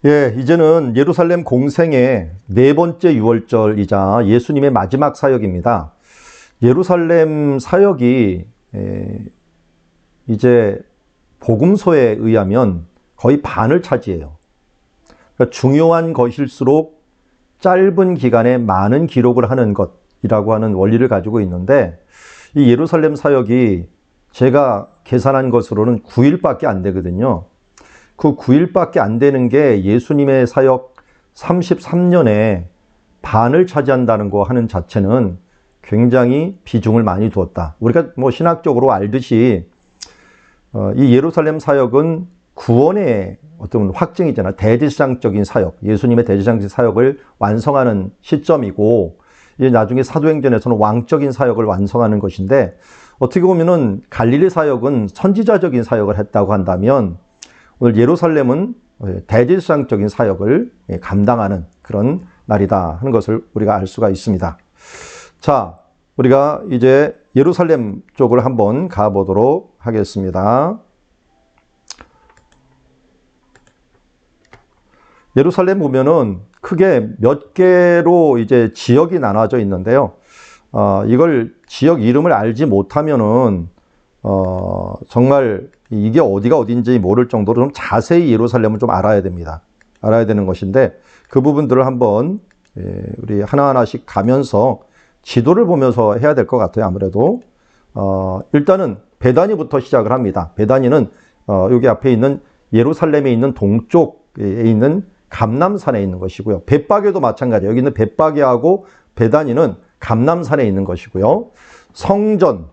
예, 이제는 예루살렘 공생의 네 번째 유월절이자 예수님의 마지막 사역입니다. 예루살렘 사역이 이제 복음서에 의하면 거의 반을 차지해요. 그러니까 중요한 것일수록 짧은 기간에 많은 기록을 하는 것이라고 하는 원리를 가지고 있는데, 이 예루살렘 사역이 제가 계산한 것으로는 9일밖에 안 되거든요. 그 9일밖에 안 되는 게 예수님의 사역 33년에 반을 차지한다는 거 하는 자체는 굉장히 비중을 많이 두었다. 우리가 뭐 신학적으로 알듯이 이 예루살렘 사역은 구원의 어떤 확증이잖아. 대지상적인 사역, 예수님의 대지상적 사역을 완성하는 시점이고, 이제 나중에 사도행전에서는 왕적인 사역을 완성하는 것인데, 어떻게 보면은 갈릴리 사역은 선지자적인 사역을 했다고 한다면, 오늘 예루살렘은 대지상적인 사역을 감당하는 그런 날이다 하는 것을 우리가 알 수가 있습니다. 자, 우리가 이제 예루살렘 쪽을 한번 가보도록 하겠습니다. 예루살렘 보면은 크게 몇 개로 이제 지역이 나눠져 있는데요. 이걸 지역 이름을 알지 못하면은 정말 이게 어디가 어딘지 모를 정도로 좀 자세히 예루살렘을 좀 알아야 됩니다. 알아야 되는 것인데, 그 부분들을 한번 우리 하나하나씩 가면서 지도를 보면서 해야 될 것 같아요. 아무래도 일단은 베다니부터 시작을 합니다. 베다니는 여기 앞에 있는 예루살렘에 있는 동쪽에 있는 감람산에 있는 것이고요. 벳바게도 마찬가지예요. 여기 있는 벳바게하고 베다니는 감람산에 있는 것이고요. 성전은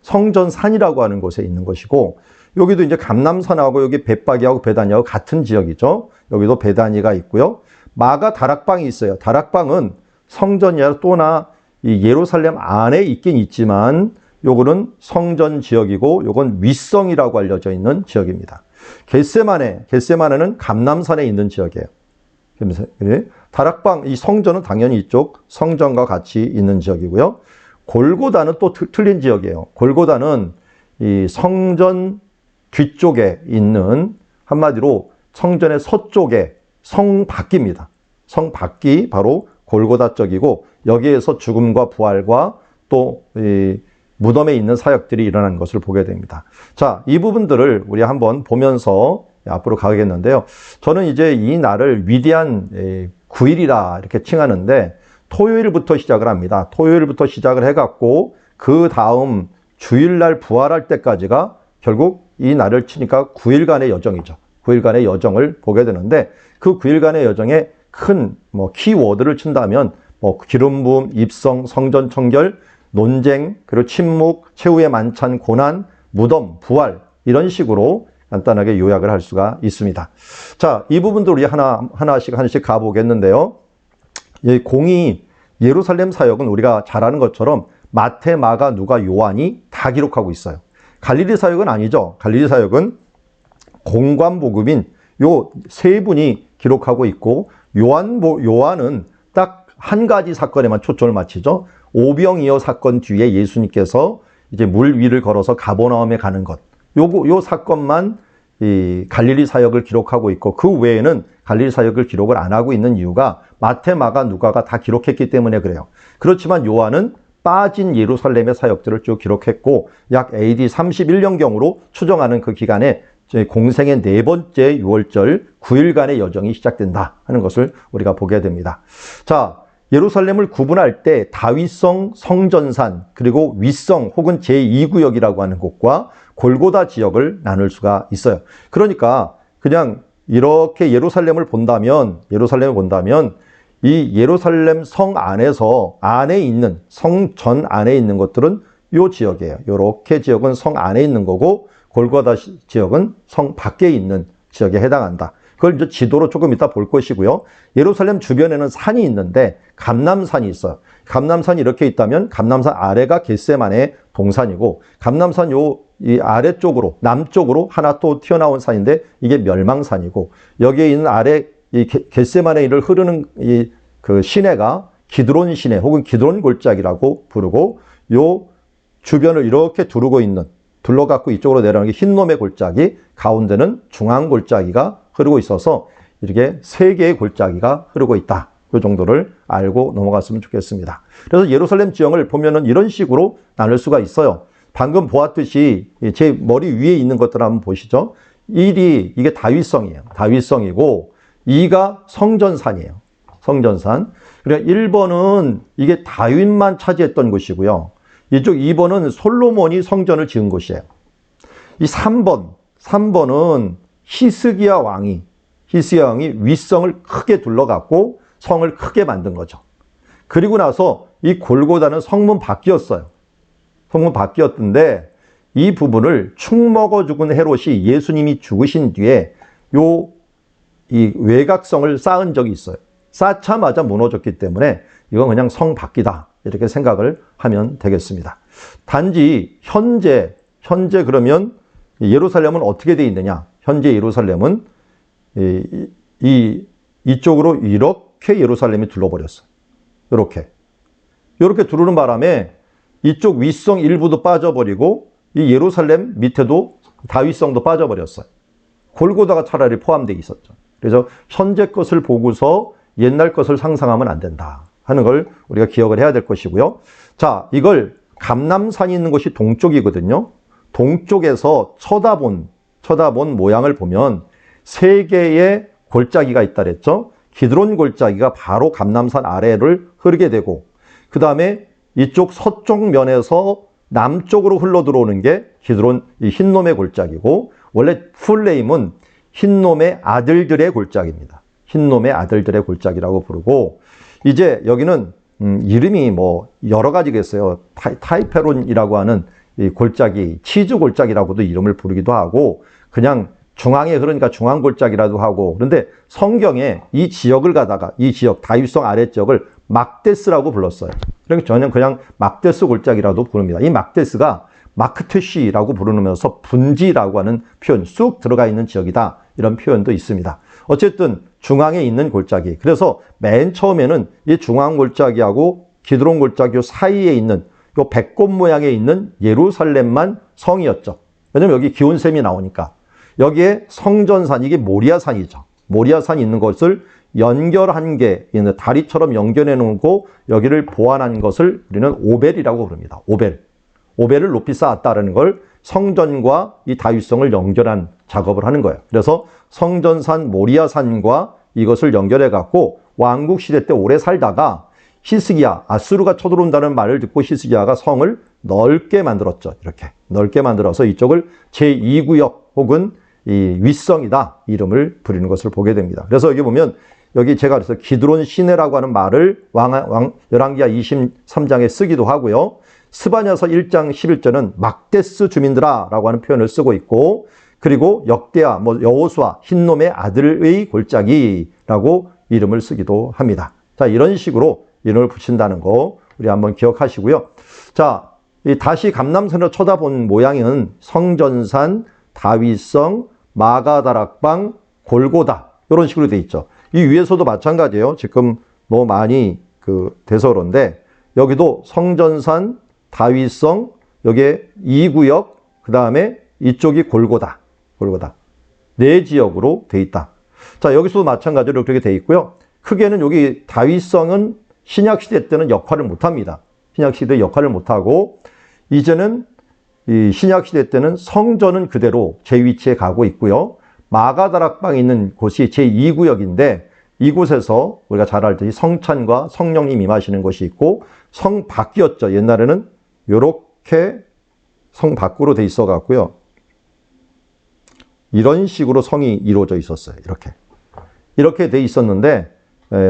성전산이라고 하는 곳에 있는 것이고, 여기도 이제 감람산하고 여기 벳바게하고 베다니하고 같은 지역이죠. 여기도 베다니가 있고요. 마가 다락방이 있어요. 다락방은 성전이 아니라 또나 이 예루살렘 안에 있긴 있지만 요거는 성전 지역이고, 요건 윗성이라고 알려져 있는 지역입니다. 겟세마네는 감람산에 있는 지역이에요. 다락방, 이 성전은 당연히 이쪽 성전과 같이 있는 지역이고요. 골고다는 또 틀린 지역이에요. 골고다는 이 성전 뒤쪽에 있는, 한마디로 성전의 서쪽에 성밖입니다. 성밖이 바로 골고다 쪽이고, 여기에서 죽음과 부활과 또 이 무덤에 있는 사역들이 일어나는 것을 보게 됩니다. 자, 이 부분들을 우리 한번 보면서 앞으로 가겠는데요. 저는 이제 이 날을 위대한 9일이라 이렇게 칭하는데, 토요일부터 시작을 합니다. 토요일부터 시작을 해갖고 그 다음 주일날 부활할 때까지가 결국 이 날을 치니까 9일간의 여정이죠. 9일간의 여정을 보게 되는데, 그 9일간의 여정에 큰 키워드를 친다면 기름 부음, 입성, 성전 청결, 논쟁, 그리고 침묵, 최후의 만찬, 고난, 무덤, 부활, 이런 식으로 간단하게 요약을 할 수가 있습니다. 자, 이 부분도 우리 하나씩 가보겠는데요. 공이 예루살렘 사역은 우리가 잘 아는 것처럼 마태, 마가, 누가, 요한이 다 기록하고 있어요. 갈릴리 사역은 아니죠. 갈릴리 사역은 공관복음인 요 세 분이 기록하고 있고, 요한은 딱 한 가지 사건에만 초점을 맞추죠. 오병이어 사건 뒤에 예수님께서 이제 물 위를 걸어서 가버나움에 가는 것. 요 사건만 이 갈릴리 사역을 기록하고 있고, 그 외에는 갈릴리 사역을 기록을 안 하고 있는 이유가 마태, 마가, 누가가 다 기록했기 때문에 그래요. 그렇지만 요한은 빠진 예루살렘의 사역들을 쭉 기록했고, 약 AD 31년경으로 추정하는 그 기간에 공생의 네 번째 유월절 9일간의 여정이 시작된다 하는 것을 우리가 보게 됩니다. 자, 예루살렘을 구분할 때 다윗성 성전산, 그리고 윗성 혹은 제2구역이라고 하는 곳과 골고다 지역을 나눌 수가 있어요. 그러니까 그냥 이렇게 예루살렘을 본다면 이 예루살렘 성 안에서 안에 있는 성전 안에 있는 것들은 요 지역이에요. 요렇게 지역은 성 안에 있는 거고, 골고다 지역은 성 밖에 있는 지역에 해당한다. 그걸 이제 지도로 조금 이따 볼 것이고요. 예루살렘 주변에는 산이 있는데 감람산이 있어요. 감람산이 이렇게 있다면 감람산 아래가 겟세마네 동산이고, 감람산 이 아래쪽으로 남쪽으로 하나 또 튀어나온 산인데 이게 멸망산이고, 여기에 있는 아래 이 겟세마네를 흐르는 이 그 시내가 기드론 시내 혹은 기드론 골짜기라고 부르고, 요 주변을 이렇게 두르고 있는 둘러갖고 이쪽으로 내려가는 게 흰놈의 골짜기, 가운데는 중앙 골짜기가 흐르고 있어서 이렇게 세 개의 골짜기가 흐르고 있다. 그 정도를 알고 넘어갔으면 좋겠습니다. 그래서 예루살렘 지형을 보면은 이런 식으로 나눌 수가 있어요. 방금 보았듯이 제 머리 위에 있는 것들 한번 보시죠. 1이 이게 다윗성이에요. 다윗성이고 2가 성전산이에요. 성전산. 그러니까 1번은 이게 다윗만 차지했던 곳이고요. 이쪽 2번은 솔로몬이 성전을 지은 곳이에요. 이 3번은 히스기야 왕이 윗성을 크게 둘러갖고 성을 크게 만든 거죠. 그리고 나서 이 골고다는 성문 밖이었어요. 성문 밖이었는데 이 부분을 축 먹어 죽은 헤롯이 예수님이 죽으신 뒤에 이 외곽성을 쌓은 적이 있어요. 쌓자마자 무너졌기 때문에 이건 그냥 성 밖이다. 이렇게 생각을 하면 되겠습니다. 단지 현재 그러면 예루살렘은 어떻게 되어 있느냐? 현재 예루살렘은 이쪽으로 이렇게 예루살렘이 둘러버렸어요. 이렇게 두르는 바람에 이쪽 윗성 일부도 빠져버리고 이 예루살렘 밑에도 다윗성도 빠져버렸어요. 골고다가 차라리 포함되어 있었죠. 그래서 현재 것을 보고서 옛날 것을 상상하면 안 된다 하는 걸 우리가 기억을 해야 될 것이고요. 자, 이걸 감람산이 있는 곳이 동쪽이거든요. 동쪽에서 쳐다본 모양을 보면 세 개의 골짜기가 있다 그랬죠. 기드론 골짜기가 바로 감람산 아래를 흐르게 되고 그 다음에 이쪽 서쪽 면에서 남쪽으로 흘러 들어오는 게 기드론 이 흰놈의 골짜기고 원래 풀네임은 흰놈의 아들들의 골짜기입니다. 흰놈의 아들들의 골짜기라고 부르고 이제 여기는 이름이 뭐 여러 가지겠어요. 타이페론이라고 하는 이 골짜기, 치즈 골짜기라고도 이름을 부르기도 하고 그냥 중앙에 흐르니까 중앙 골짜기라도 하고 그런데 성경에 이 지역을 가다가 이 지역 다윗성 아래지역을 막데스라고 불렀어요. 그러니까 저는 그냥 막데스 골짜기라도 부릅니다. 이 막데스가 마크테시라고 부르면서 분지라고 하는 표현, 쑥 들어가 있는 지역이다. 이런 표현도 있습니다. 어쨌든 중앙에 있는 골짜기. 그래서 맨 처음에는 이 중앙 골짜기하고 기드론 골짜기 사이에 있는 요 백꽃 모양에 있는 예루살렘만 성이었죠. 왜냐면 여기 기온샘이 나오니까. 여기에 성전산, 이게 모리아산이죠. 모리아산이 있는 것을 연결한 게 있는 다리처럼 연결해 놓고 여기를 보완한 것을 우리는 오벨이라고 부릅니다. 오벨을 높이 쌓았다는 걸 성전과 이 다윗성을 연결한 작업을 하는 거예요. 그래서 성전산 모리아산과 이것을 연결해 갖고 왕국 시대 때 오래 살다가 히스기야, 아수르가 쳐들어온다는 말을 듣고 히스기야가 성을 넓게 만들었죠. 이렇게 넓게 만들어서 이쪽을 제2구역 혹은 이 윗성이다 이름을 부리는 것을 보게 됩니다. 그래서 여기 보면 여기 제가 그래서 기드론 시내라고 하는 말을 열왕기하 23장에 쓰기도 하고요. 스바냐서 1장 11절은 막데스 주민들아 라고 하는 표현을 쓰고 있고 그리고 역대하 여호수아 흰놈의 아들의 골짜기라고 이름을 쓰기도 합니다. 자, 이런 식으로 이름을 붙인다는 거 우리 한번 기억하시고요. 자, 다시 감람산으로 쳐다본 모양은 성전산, 다윗성, 마가다락방, 골고다 이런 식으로 돼 있죠. 이 위에서도 마찬가지예요. 지금 너무 많이 돼서 그런데 여기도 성전산, 다윗성, 여기에 2구역, 그 다음에 이쪽이 골고다. 네 지역으로 돼 있다. 자, 여기서도 마찬가지로 그렇게 돼 있고요. 크게는 여기 다윗성은 신약시대 때는 역할을 못합니다. 신약시대 역할을 못하고 이제는 이 신약시대 때는 성전은 그대로 제 위치에 가고 있고요. 마가다락방에 있는 곳이 제2구역인데 이곳에서 우리가 잘 알듯이 성찬과 성령님 임하시는 곳이 있고 성 밖이었죠. 옛날에는 이렇게 성 밖으로 돼 있어 갖고요. 이런 식으로 성이 이루어져 있었어요. 이렇게 돼 있었는데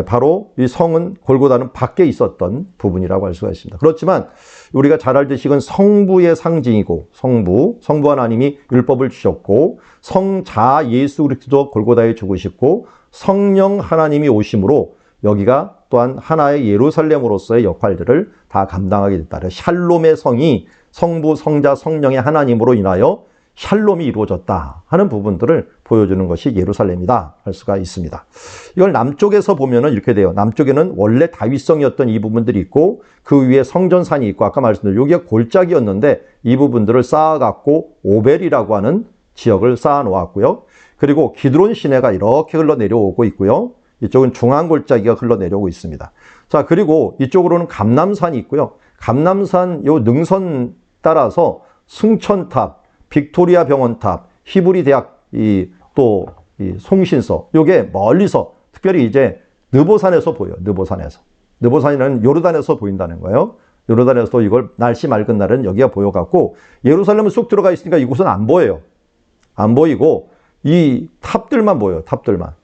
바로 이 성은 골고다는 밖에 있었던 부분이라고 할 수가 있습니다. 그렇지만 우리가 잘 알듯이 이건 성부의 상징이고 성부 하나님이 율법을 주셨고 성자 예수 그리스도 골고다에 죽으셨고 성령 하나님이 오심으로 여기가 또한 하나의 예루살렘으로서의 역할들을 다 감당하게 됐다. 샬롬의 성이 성부, 성자, 성령의 하나님으로 인하여 샬롬이 이루어졌다 하는 부분들을 보여주는 것이 예루살렘이다 할 수가 있습니다. 이걸 남쪽에서 보면은 이렇게 돼요. 남쪽에는 원래 다윗성이었던 이 부분들이 있고 그 위에 성전산이 있고 아까 말씀드린 여기가 골짜기였는데 이 부분들을 쌓아갖고 오벨이라고 하는 지역을 쌓아 놓았고요. 그리고 기드론 시내가 이렇게 흘러내려오고 있고요. 이쪽은 중앙골짜기가 흘러내려오고 있습니다. 자, 그리고 이쪽으로는 감람산이 있고요. 감람산 요 능선 따라서 승천탑, 빅토리아 병원탑, 히브리 대학 이 송신서 요게 멀리서 특별히 이제 느보산에서 보여요. 느보산에서. 느보산이라는 요르단에서 보인다는 거예요. 요르단에서 이걸 날씨 맑은 날은 여기가 보여갖고 예루살렘은 쑥 들어가 있으니까 이곳은 안 보여요. 안 보이고 이 탑들만 보여요. 탑들만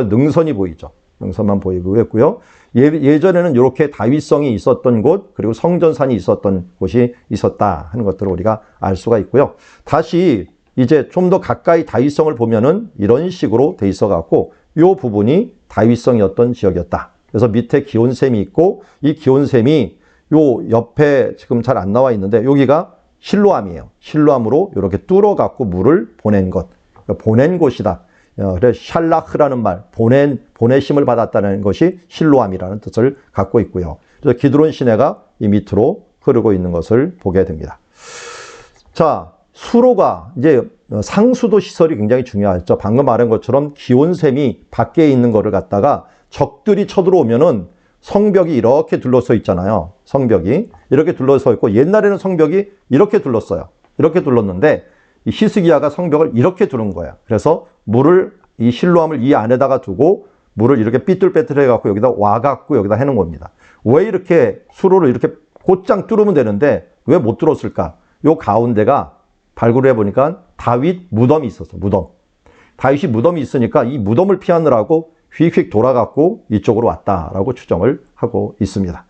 능선이 보이죠. 능선만 보이고 했고요. 예전에는 이렇게 다윗성이 있었던 곳 그리고 성전산이 있었던 곳이 있었다 하는 것들을 우리가 알 수가 있고요. 다시 이제 좀 더 가까이 다윗성을 보면은 이런 식으로 돼 있어 갖고 이 부분이 다윗성이었던 지역이었다. 그래서 밑에 기온샘이 있고 이 기온샘이 요 옆에 지금 잘 안 나와 있는데 여기가 실로암이에요. 실로암으로 이렇게 뚫어 갖고 물을 보낸 것. 보낸 곳이다. 그래서 샬라흐라는 말, 보내심을 받았다는 것이 실로암이라는 뜻을 갖고 있고요. 그래서 기드론 시내가 이 밑으로 흐르고 있는 것을 보게 됩니다. 자, 수로가 이제 상수도 시설이 굉장히 중요하죠. 방금 말한 것처럼 기온샘이 밖에 있는 거를 갖다가 적들이 쳐들어오면은 성벽이 이렇게 둘러서 있잖아요. 성벽이 이렇게 둘러서 있고 옛날에는 성벽이 이렇게 둘렀어요. 이렇게 둘렀는데 이 히스기야가 성벽을 이렇게 두른 거야. 그래서 물을 이 실로암을 이 안에다가 두고 물을 이렇게 삐뚤빼뚤해 갖고 여기다 와 갖고 여기다 해놓은 겁니다. 왜 이렇게 수로를 이렇게 곧장 뚫으면 되는데 왜 못 뚫었을까? 요 가운데가 발굴해 보니까 다윗 무덤이 있었어. 무덤. 다윗이 무덤이 있으니까 이 무덤을 피하느라고 휙휙 돌아갖고 이쪽으로 왔다라고 추정을 하고 있습니다.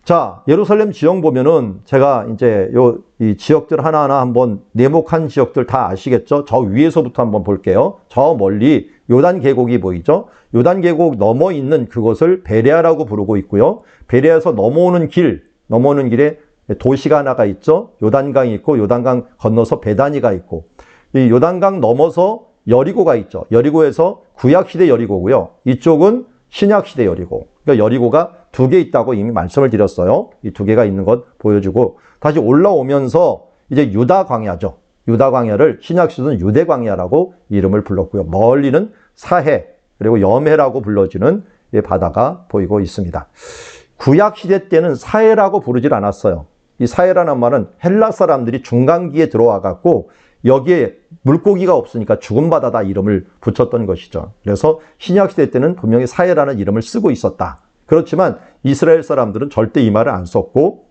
자, 예루살렘 지형 보면은 제가 이제 이 지역들 하나하나 한번 네모칸 지역들 다 아시겠죠? 저 위에서부터 한번 볼게요. 저 멀리 요단 계곡이 보이죠? 요단 계곡 넘어 있는 그것을 베레아라고 부르고 있고요. 베레아에서 넘어오는 길에 도시가 하나가 있죠? 요단강이 있고 요단강 건너서 베다니가 있고 이 요단강 넘어서 여리고가 있죠. 여리고에서 구약시대 여리고고요. 이쪽은 신약시대 여리고. 그러니까 여리고가 두 개 있다고 이미 말씀을 드렸어요. 이 두 개가 있는 것 보여주고 다시 올라오면서 이제 유다 광야죠. 유다 광야를 신약시대는 유대 광야라고 이름을 불렀고요. 멀리는 사해 그리고 염해라고 불러지는 바다가 보이고 있습니다. 구약시대 때는 사해라고 부르질 않았어요. 이 사해라는 말은 헬라 사람들이 중간기에 들어와 갖고 여기에 물고기가 없으니까 죽은 바다다 이름을 붙였던 것이죠. 그래서 신약시대 때는 분명히 사해라는 이름을 쓰고 있었다. 그렇지만 이스라엘 사람들은 절대 이 말을 안 썼고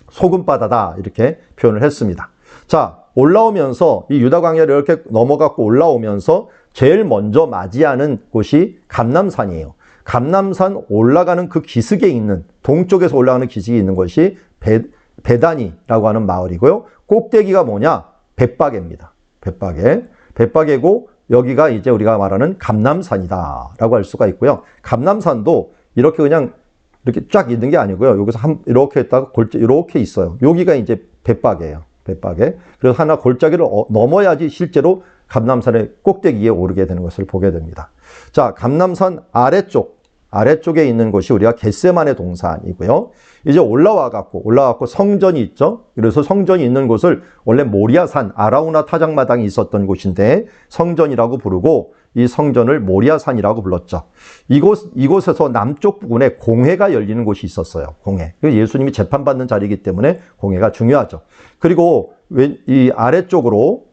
소금바다다 이렇게 표현을 했습니다. 자, 올라오면서 이 유다광야를 이렇게 넘어갖고 올라오면서 제일 먼저 맞이하는 곳이 감람산이에요. 감람산 올라가는 그 기슭에 있는 동쪽에서 올라가는 기슭이 있는 것이 베다니라고 하는 마을이고요. 꼭대기가 뭐냐? 벳바게입니다. 벳바게고 여기가 이제 우리가 말하는 감람산이다라고 할 수가 있고요. 감람산도 이렇게 그냥 이렇게 쫙 있는 게 아니고요. 여기서 이렇게 했다가 이렇게 있어요. 여기가 이제 벳바게예요. 벳바게. 그래서 하나 골짜기를 넘어야지 실제로 감람산의 꼭대기에 오르게 되는 것을 보게 됩니다. 자, 감람산 아래쪽에 있는 곳이 우리가 겟세만의 동산이고요. 이제 올라와갖고 성전이 있죠. 그래서 성전이 있는 곳을 원래 모리아산, 아라우나 타작마당이 있었던 곳인데 성전이라고 부르고 이 성전을 모리아산이라고 불렀죠. 이곳에서 남쪽 부근에 공회가 열리는 곳이 있었어요. 공회. 예수님이 재판받는 자리이기 때문에 공회가 중요하죠. 그리고 이 아래쪽으로는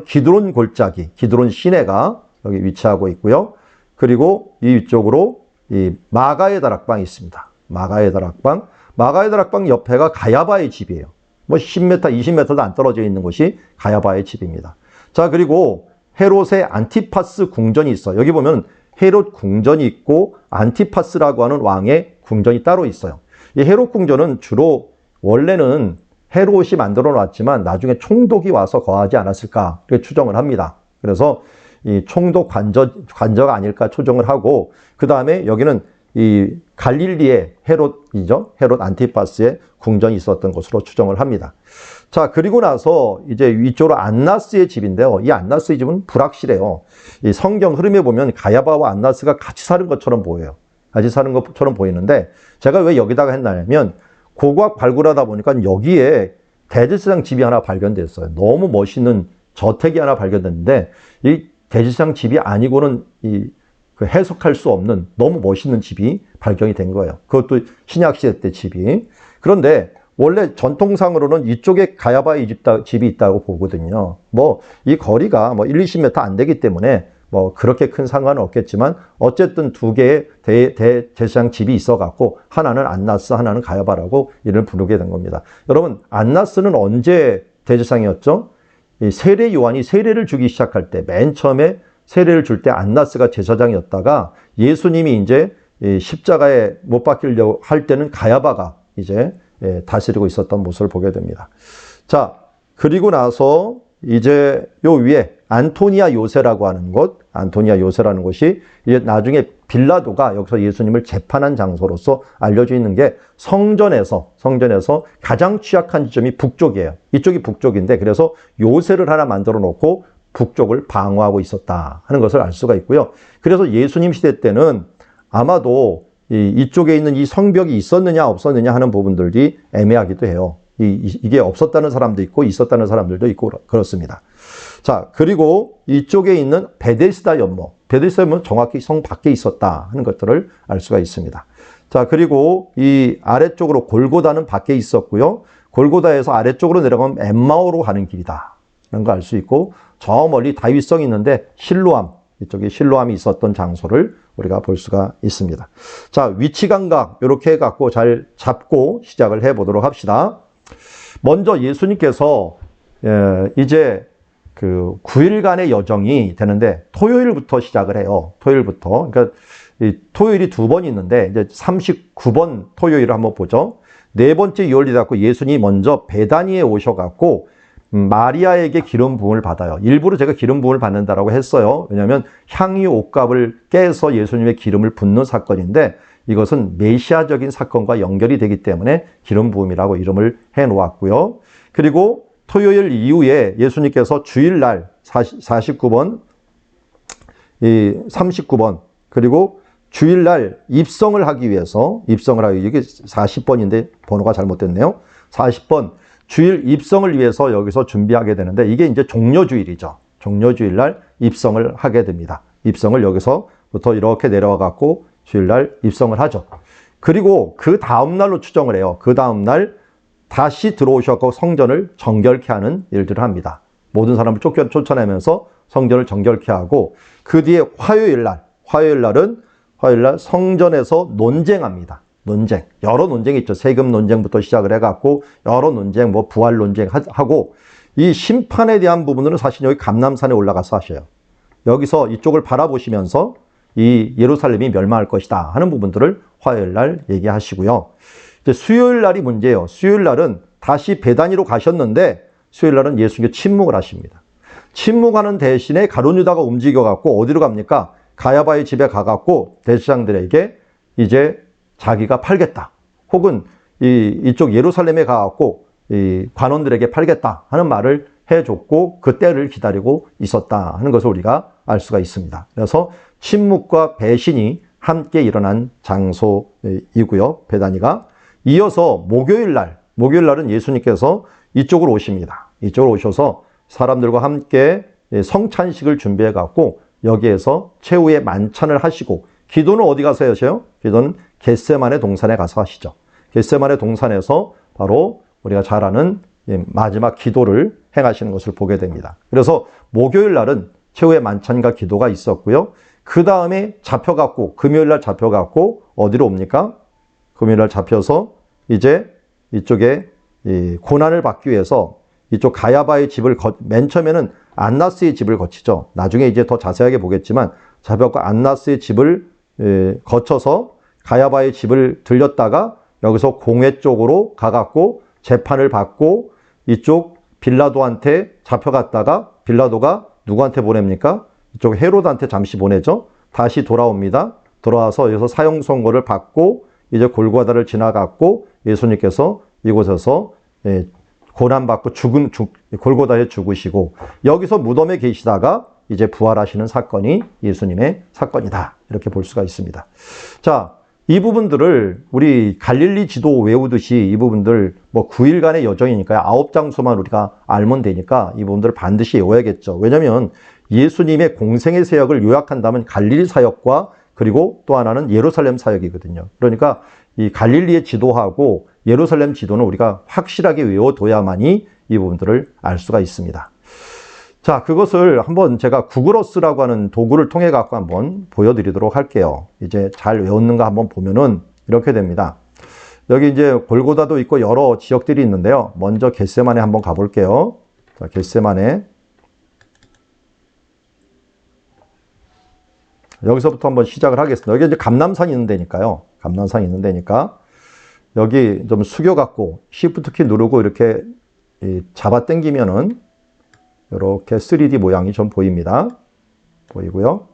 기드론 골짜기, 기드론 시내가 여기 위치하고 있고요. 그리고 이쪽으로 이 마가의 다락방이 있습니다. 마가의 다락방 옆에가 가야바의 집이에요. 뭐 10m, 20m도 안 떨어져 있는 곳이 가야바의 집입니다. 자, 그리고 헤롯의 안티파스 궁전이 있어요. 여기 보면 헤롯 궁전이 있고 안티파스라고 하는 왕의 궁전이 따로 있어요. 이 헤롯 궁전은 주로 원래는 헤롯이 만들어 놨지만 나중에 총독이 와서 거하지 않았을까 이렇게 추정을 합니다. 그래서 이 총독 관저가 아닐까 추정을 하고 그 다음에 여기는 이 갈릴리의 헤롯이죠. 헤롯 안티파스의 궁전이 있었던 것으로 추정을 합니다. 자, 그리고 나서 이제 이쪽으로 안나스의 집인데요. 이 안나스의 집은 불확실해요. 이 성경 흐름에 보면 가야바와 안나스가 같이 사는 것처럼 보여요. 같이 사는 것처럼 보이는데 제가 왜 여기다가 했냐면 고고학 발굴하다 보니까 여기에 대제사장 집이 하나 발견됐어요. 너무 멋있는 저택이 하나 발견됐는데 이 대제사장 집이 아니고는 그 해석할 수 없는 너무 멋있는 집이 발견이 된 거예요. 그것도 신약시대 때 집이. 그런데 원래 전통상으로는 이쪽에 가야바의 집이 있다고 보거든요. 뭐 이 거리가 뭐 1, 20m 안 되기 때문에 뭐 그렇게 큰 상관은 없겠지만 어쨌든 두 개의 대제사장 집이 있어갖고 하나는 안나스, 하나는 가야바라고 이를 부르게 된 겁니다. 여러분, 안나스는 언제 대제사장이었죠? 이 세례 요한이 세례를 주기 시작할 때 맨 처음에 세례를 줄 때 안나스가 제사장이었다가 예수님이 이제 십자가에 못 박히려고 할 때는 가야바가 이제 다스리고 있었던 모습을 보게 됩니다. 자, 그리고 나서 이제 요 위에 안토니아 요새라고 하는 곳, 안토니아 요새라는 곳이 이제 나중에 빌라도가 여기서 예수님을 재판한 장소로서 알려져 있는 게 성전에서 가장 취약한 지점이 북쪽이에요. 이쪽이 북쪽인데 그래서 요새를 하나 만들어 놓고 북쪽을 방어하고 있었다 하는 것을 알 수가 있고요. 그래서 예수님 시대 때는 아마도 이쪽에 있는 이 성벽이 있었느냐 없었느냐 하는 부분들이 애매하기도 해요. 이게 없었다는 사람도 있고 있었다는 사람들도 있고 그렇습니다. 자, 그리고 이쪽에 있는 베데스다 연못. 베데스다 연못은 정확히 성 밖에 있었다 하는 것들을 알 수가 있습니다. 자, 그리고 이 아래쪽으로 골고다는 밖에 있었고요. 골고다에서 아래쪽으로 내려가면 엠마오로 가는 길이다 하는 걸 알 수 있고 저 멀리 다윗성이 있는데 실로암, 이쪽에 실로암이 있었던 장소를 우리가 볼 수가 있습니다. 자, 위치 감각 이렇게 해갖고 잘 잡고 시작을 해보도록 합시다. 먼저 예수님께서 이제 그 9일간의 여정이 되는데 토요일부터 시작을 해요. 토요일부터. 그러니까 토요일이 두 번 있는데 이제 39번 토요일을 한번 보죠. 네 번째 유월이 갖고 예수님이 먼저 베다니에 오셔갖고 마리아에게 기름 부음을 받아요. 일부러 제가 기름 부음을 받는다라고 했어요. 왜냐하면 향유 옥갑을 깨서 예수님의 기름을 붓는 사건인데 이것은 메시아적인 사건과 연결이 되기 때문에 기름 부음이라고 이름을 해놓았고요. 그리고 토요일 이후에 예수님께서 주일날 39번, 39번 그리고 주일날 입성을 하기 위해서 이게 40번인데 번호가 잘못됐네요. 40번 주일 입성을 위해서 여기서 준비하게 되는데 이게 이제 종려주일이죠. 종려주일날 입성을 하게 됩니다. 입성을 여기서부터 이렇게 내려와 갖고 주일날 입성을 하죠. 그리고 그 다음날로 추정을 해요. 그 다음날 다시 들어오셔서 성전을 정결케 하는 일들을 합니다. 모든 사람을 쫓아내면서 성전을 정결케 하고 그 뒤에 화요일날 성전에서 논쟁합니다. 논쟁. 여러 논쟁이 있죠. 세금 논쟁부터 시작을 해갖고 여러 논쟁, 뭐 부활 논쟁 하고 이 심판에 대한 부분은 사실 여기 감람산에 올라가서 하셔요. 여기서 이쪽을 바라보시면서 이 예루살렘이 멸망할 것이다 하는 부분들을 화요일날 얘기하시고요. 이제 수요일날이 문제예요. 수요일날은 다시 베다니로 가셨는데 수요일날은 예수님께 침묵을 하십니다. 침묵하는 대신에 가룟 유다가 움직여갖고 어디로 갑니까? 가야바의 집에 가갖고 대제사장들에게 이제 자기가 팔겠다. 혹은 이쪽 예루살렘에 가갖고 이 관원들에게 팔겠다 하는 말을 해줬고 그 때를 기다리고 있었다 하는 것을 우리가 알 수가 있습니다. 그래서 침묵과 배신이 함께 일어난 장소이고요. 베다니가. 이어서 목요일날은 예수님께서 이쪽으로 오십니다. 이쪽으로 오셔서 사람들과 함께 성찬식을 준비해 갖고 여기에서 최후의 만찬을 하시고 기도는 어디 가서 하셔요? 기도는 겟세마네 동산에 가서 하시죠. 겟세마네 동산에서 바로 우리가 잘 아는 마지막 기도를 행하시는 것을 보게 됩니다. 그래서 목요일 날은 최후의 만찬과 기도가 있었고요. 그 다음에 잡혀갖고 금요일 날 잡혀갖고 어디로 옵니까? 금요일 날 잡혀서 이제 이쪽에 고난을 받기 위해서 이쪽 가야바의 집을 맨 처음에는 안나스의 집을 거치죠. 나중에 이제 더 자세하게 보겠지만 잡혀갖고 안나스의 집을 거쳐서 가야바의 집을 들렸다가 여기서 공회 쪽으로 가갖고 재판을 받고 이쪽 빌라도한테 잡혀갔다가 빌라도가 누구한테 보냅니까? 이쪽 헤롯한테 잠시 보내죠. 다시 돌아옵니다. 들어와서 여기서 사형 선고를 받고 이제 골고다를 지나갔고 예수님께서 이곳에서 고난받고 골고다에 죽으시고 여기서 무덤에 계시다가 이제 부활하시는 사건이 예수님의 사건이다. 이렇게 볼 수가 있습니다. 자, 이 부분들을 우리 갈릴리 지도 외우듯이 이 부분들 뭐 9일간의 여정이니까요. 9장소만 우리가 알면 되니까 이 부분들을 반드시 외워야겠죠. 왜냐하면 예수님의 공생의 사역을 요약한다면 갈릴리 사역과 그리고 또 하나는 예루살렘 사역이거든요. 그러니까 이 갈릴리의 지도하고 예루살렘 지도는 우리가 확실하게 외워둬야만이 이 부분들을 알 수가 있습니다. 자, 그것을 한번 제가 구글어스라고 하는 도구를 통해 갖고 한번 보여드리도록 할게요. 이제 잘 외웠는가 한번 보면은 이렇게 됩니다. 여기 이제 골고다도 있고 여러 지역들이 있는데요. 먼저 겟세마네 한번 가볼게요. 자, 겟세마네. 여기서부터 한번 시작을 하겠습니다. 여기 이제 감람산이 있는 데니까요. 감람산이 있는 데니까 여기 좀 숙여 갖고 Shift 키 누르고 이렇게 잡아 당기면은 이렇게 3D 모양이 좀 보입니다. 보이고요.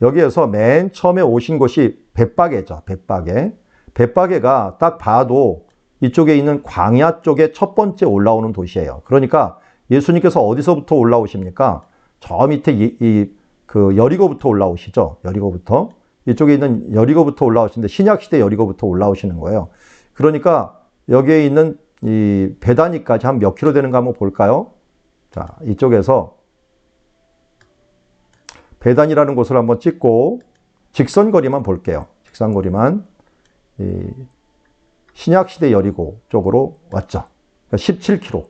여기에서 맨 처음에 오신 곳이 벳바게죠. 벳바게. 벳바게가 딱 봐도 이쪽에 있는 광야 쪽에 첫 번째 올라오는 도시예요. 그러니까 예수님께서 어디서부터 올라오십니까? 저 밑에 그 여리고부터 올라오시죠. 여리고부터. 이쪽에 있는 여리고부터 올라오시는데 신약시대 여리고부터 올라오시는 거예요. 그러니까 여기에 있는 이 베다니까지 한 몇 킬로 되는가 한번 볼까요? 자, 이쪽에서 베단이라는 곳을 한번 찍고 직선거리만 볼게요. 직선거리만 신약시대 여리고 쪽으로 왔죠. 그러니까 17km.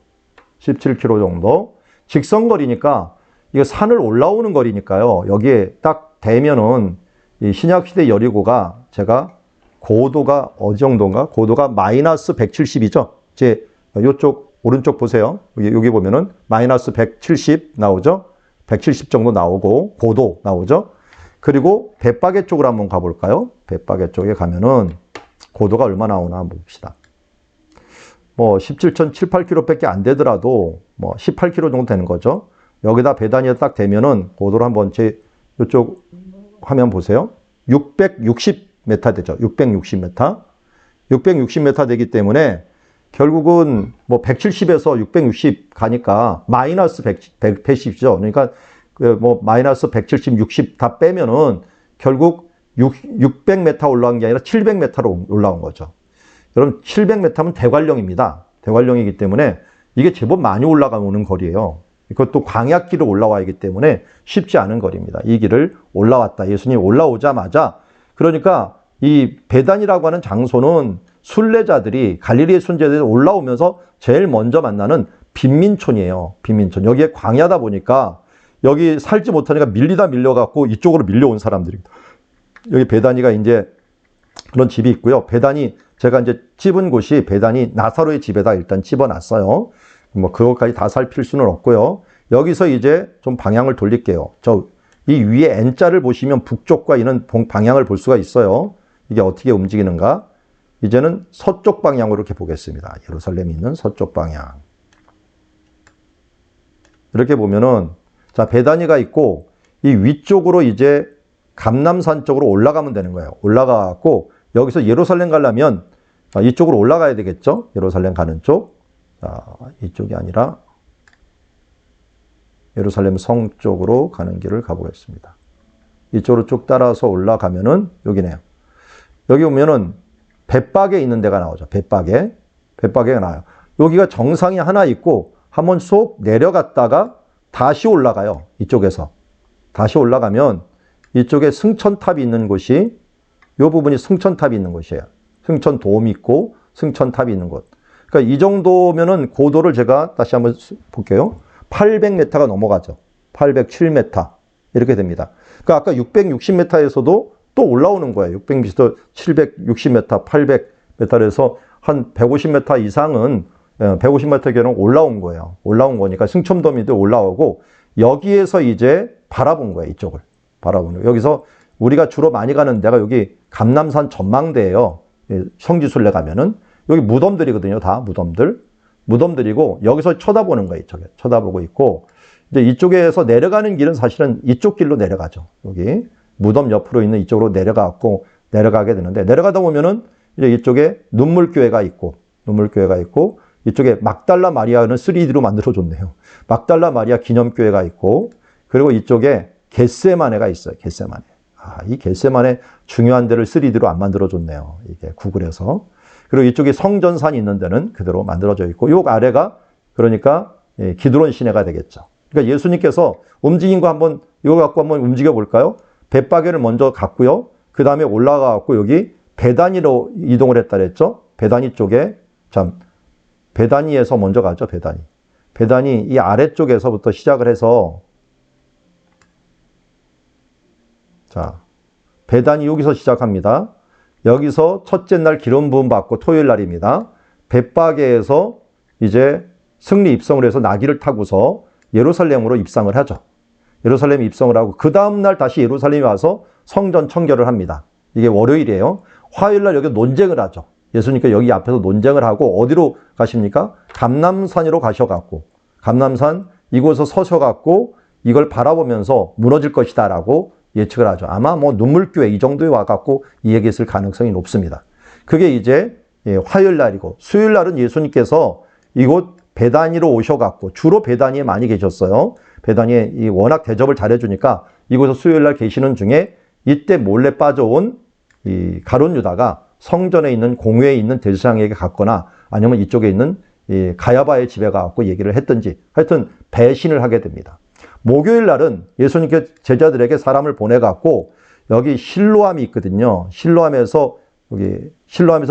17km 정도. 직선거리니까 이거 산을 올라오는 거리니까요. 여기에 딱 대면은 이 신약시대 여리고가 제가 고도가 어디 정도인가? 고도가 마이너스 170이죠. 제 이쪽 오른쪽 보세요. 여기 보면은 마이너스 170 나오죠. 170 정도 나오고 고도 나오죠. 그리고 벳바게 쪽으로 한번 가볼까요? 벳바게 쪽에 가면은 고도가 얼마 나오나 한번 봅시다. 뭐 17.78km 밖에 안 되더라도 뭐 18km 정도 되는 거죠. 여기다 베다니에 딱 되면은 고도를 한번 제 이쪽 화면 보세요. 660m 되죠. 660m. 660m 되기 때문에 결국은 뭐 170에서 660 가니까 마이너스 180이죠. 그러니까 뭐 마이너스 170, 60 다 빼면은 결국 600m 올라간 게 아니라 700m로 올라온 거죠. 여러분 700m면 대관령입니다. 대관령이기 때문에 이게 제법 많이 올라가는 거리예요. 이것도 광야길을 올라와야기 때문에 쉽지 않은 거리입니다. 이 길을 올라왔다. 예수님이 올라오자마자 그러니까 이 베단이라고 하는 장소는 순례자들이 갈릴리의 순례자들이 올라오면서 제일 먼저 만나는 빈민촌이에요. 빈민촌. 여기에 광야다 보니까 여기 살지 못하니까 밀려갖고 이쪽으로 밀려온 사람들입니다. 여기 베다니가 이제 그런 집이 있고요. 베다니 제가 이제 집은 곳이 베다니 나사로의 집에다 일단 집어놨어요. 뭐 그것까지 다 살필 수는 없고요. 여기서 이제 좀 방향을 돌릴게요. 이 위에 N자를 보시면 북쪽과 이런 방향을 볼 수가 있어요. 이게 어떻게 움직이는가? 이제는 서쪽 방향으로 이렇게 보겠습니다. 예루살렘이 있는 서쪽 방향. 이렇게 보면은, 자, 베다니가 있고, 이 위쪽으로 이제 감람산 쪽으로 올라가면 되는 거예요. 올라가고, 여기서 예루살렘 가려면 이쪽으로 올라가야 되겠죠? 예루살렘 가는 쪽. 자, 이쪽이 아니라 예루살렘 성 쪽으로 가는 길을 가보겠습니다. 이쪽으로 쭉 따라서 올라가면은 여기네요. 여기 보면은 벳바게 있는 데가 나오죠. 벳바게가 나와요. 여기가 정상이 하나 있고 한번 쏙 내려갔다가 다시 올라가요. 이쪽에서. 다시 올라가면 이쪽에 승천탑이 있는 곳이 이 부분이 승천탑이 있는 곳이에요. 승천돔이 있고 승천탑이 있는 곳. 그러니까 이 정도면은 고도를 제가 다시 한번 볼게요. 800m가 넘어가죠. 807m. 이렇게 됩니다. 그러니까 아까 660m에서도 또 올라오는 거예요. 600m, 760m, 800m에서 한 150m 이상은 150m 경우 올라온 거예요. 올라온 거니까 승천돔이도 올라오고 여기에서 이제 바라본 거예요. 이쪽을 바라보는 거예요. 여기서 우리가 주로 많이 가는 데가 여기 감람산 전망대예요. 성지순례 가면은 여기 무덤들이거든요. 다 무덤들이고 여기서 쳐다보는 거예요. 이쪽에 쳐다보고 있고 이제 이쪽에서 내려가는 길은 사실은 이쪽 길로 내려가죠. 여기 무덤 옆으로 있는 이쪽으로 내려가게 되는데, 내려가다 보면은 이제 이쪽에 눈물교회가 있고 이쪽에 막달라 마리아는 3D로 만들어줬네요. 막달라 마리아 기념교회가 있고, 그리고 이쪽에 겟세마네가 있어요. 겟세마네. 이 겟세마네 중요한 데를 3D로 안 만들어줬네요. 이게 구글에서. 그리고 이쪽에 성전산이 있는 데는 그대로 만들어져 있고, 요 아래가 그러니까 기드론 시내가 되겠죠. 그러니까 예수님께서 움직인 거 한번 이거 갖고 한번 움직여 볼까요? 벳바게를 먼저 갔고요. 그 다음에 올라가 갖고 여기 베다니로 이동을 했다 그랬죠. 베다니 쪽에 베다니에서 먼저 가죠. 베다니 이 아래쪽에서부터 시작을 해서 베다니 여기서 시작합니다. 여기서 첫째 날 기름 부음 받고 토요일 날입니다. 벳바게에서 이제 승리 입성을 해서 나귀를 타고서 예루살렘으로 입성을 하죠. 예루살렘 입성을 하고 그 다음 날 다시 예루살렘에 와서 성전 청결을 합니다. 이게 월요일이에요. 화요일 날 여기 논쟁을 하죠. 예수님께서 여기 앞에서 논쟁을 하고 어디로 가십니까? 감람산으로 가셔갖고 감람산 이곳에서 서셔갖고 이걸 바라보면서 무너질 것이다 라고 예측을 하죠. 아마 뭐 눈물교회 이 정도에 와갖고 이 얘기했을 가능성이 높습니다. 그게 이제 화요일 날이고, 수요일 날은 예수님께서 이곳 베다니로 오셔갖고 주로 베다니에 많이 계셨어요. 베다니에 워낙 대접을 잘해주니까 이곳에서 수요일 날 계시는 중에 이때 몰래 빠져온 이 가룟 유다가 성전에 있는 공회에 있는 대제사장에게 갔거나 아니면 이쪽에 있는 이 가야바의 집에 가갖고 얘기를 했든지 하여튼 배신을 하게 됩니다. 목요일 날은 예수님께 제자들에게 사람을 보내갖고 여기 실로암이 있거든요. 실로암에서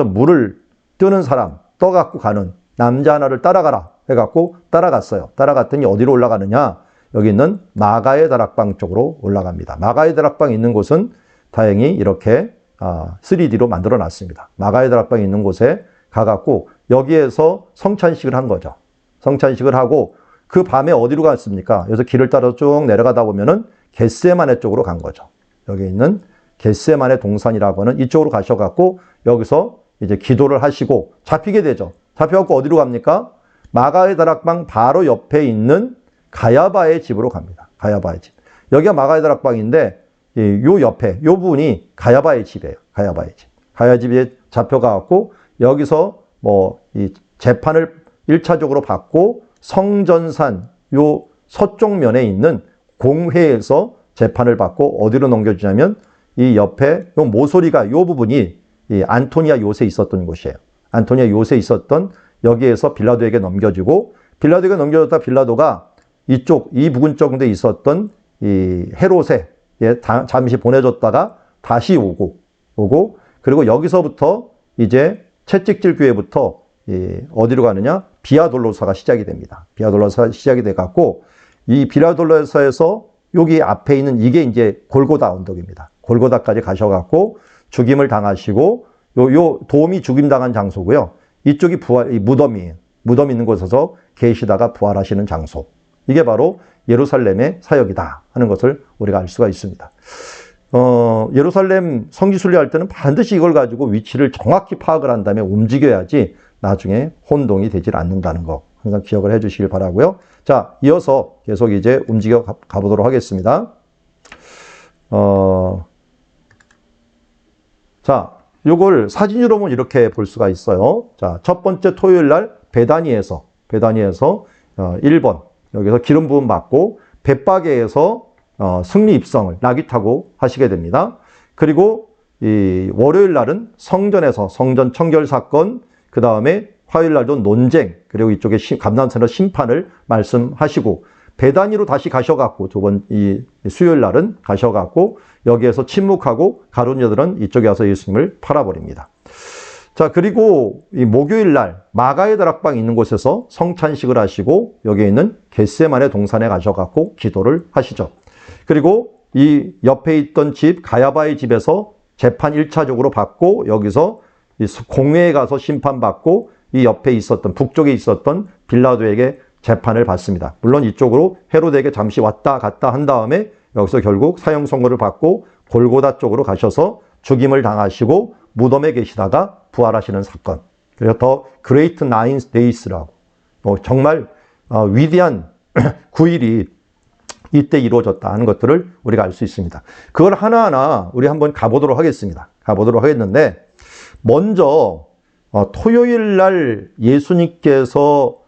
물을 뜨는 사람 떠갖고 가는 남자 하나를 따라가라 해갖고 따라갔어요. 따라갔더니 어디로 올라가느냐? 여기 있는 마가의 다락방 쪽으로 올라갑니다. 마가의 다락방 있는 곳은 다행히 이렇게 3D로 만들어 놨습니다. 마가의 다락방이 있는 곳에 가갖고 여기에서 성찬식을 한 거죠. 성찬식을 하고 그 밤에 어디로 갔습니까? 여기서 길을 따라서 쭉 내려가다 보면은 겟세마네 쪽으로 간 거죠. 여기 있는 겟세마네 동산이라고 하는 이쪽으로 가셔갖고 여기서 이제 기도를 하시고 잡히게 되죠. 잡혀갖고 어디로 갑니까? 마가의 다락방 바로 옆에 있는 가야바의 집으로 갑니다. 가야바의 집. 여기가 마가의 다락방인데 요 옆에 요 부분이 가야바의 집이에요. 가야바의 집. 가야 집에 잡혀가갖고 여기서 뭐 이 재판을 1차적으로 받고 성전산 요 서쪽 면에 있는 공회에서 재판을 받고 어디로 넘겨주냐면 이 옆에 요 모서리가 요 부분이 이 안토니아 요새 있었던 곳이에요. 안토니아 요새 있었던 여기에서 빌라도에게 넘겨주고 빌라도에게 넘겨줬다 빌라도가 이쪽 이 부근 쪽에 있었던 이 헤롯에 잠시 보내줬다가 다시 오고 그리고 여기서부터 이제 채찍질 교회부터 어디로 가느냐? 비아돌로사가 시작이 됩니다. 비아돌로사가 시작이 돼 갖고 이 비아돌로사에서 여기 앞에 있는 이게 이제 골고다 언덕입니다. 골고다까지 가셔갖고 죽임을 당하시고 요 도움이 죽임당한 장소고요. 이쪽이 무덤이에요. 무덤 있는 곳에서 계시다가 부활하시는 장소. 이게 바로 예루살렘의 사역이다 하는 것을 우리가 알 수가 있습니다. 예루살렘 성지순례할 때는 반드시 이걸 가지고 위치를 정확히 파악을 한 다음에 움직여야지 나중에 혼동이 되질 않는다는 거 항상 기억을 해 주시길 바라고요. 자, 이어서 계속 이제 움직여 가보도록 하겠습니다. 자, 요걸 사진으로 보면 이렇게 볼 수가 있어요. 자, 첫 번째 토요일 날 베다니에서 1번 여기서 기름 부음 받고 벳바게에서 승리 입성을 나귀 타고 하시게 됩니다. 그리고 이 월요일 날은 성전에서 성전 청결 사건, 그 다음에 화요일 날도 논쟁, 그리고 이쪽에 감람산으로 심판을 말씀하시고 베다니로 다시 가셔갖고 이 수요일 날은 가셔갖고 여기에서 침묵하고 가룟 유다들은 이쪽에 와서 예수님을 팔아버립니다. 자, 그리고 이 목요일 날 마가의 다락방 있는 곳에서 성찬식을 하시고 여기에 있는 겟세마네 동산에 가셔갖고 기도를 하시죠. 그리고 이 옆에 있던 집 가야바의 집에서 재판 1차적으로 받고 여기서 공회에 가서 심판받고 이 옆에 있었던 북쪽에 있었던 빌라도에게 재판을 받습니다. 물론 이쪽으로 헤롯에게 잠시 왔다 갔다 한 다음에 여기서 결국 사형 선고를 받고 골고다 쪽으로 가셔서 죽임을 당하시고 무덤에 계시다가 부활하시는 사건. 그래서 더 그레이트 나인 데이스라고 정말 위대한 9일이 이때 이루어졌다 하는 것들을 우리가 알 수 있습니다. 그걸 하나하나 우리 한번 가보도록 하겠습니다. 가보도록 하겠는데, 먼저 토요일 날 예수님께서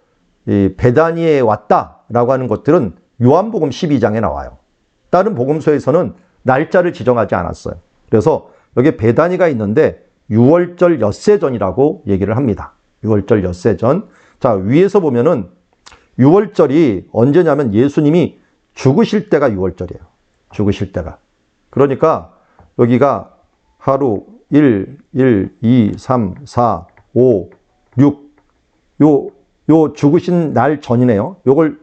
베다니에 왔다라고 하는 것들은 요한복음 12장에 나와요. 다른 복음서에서는 날짜를 지정하지 않았어요. 그래서 여기 베다니가 있는데 6월절 엿새 전이라고 얘기를 합니다. 6월절 엿새 전. 자, 위에서 보면은 6월절이 언제냐면 예수님이 죽으실 때가 6월절이에요. 죽으실 때가. 그러니까 여기가 하루 1, 2, 3, 4, 5, 6. 요 죽으신 날 전이네요. 요걸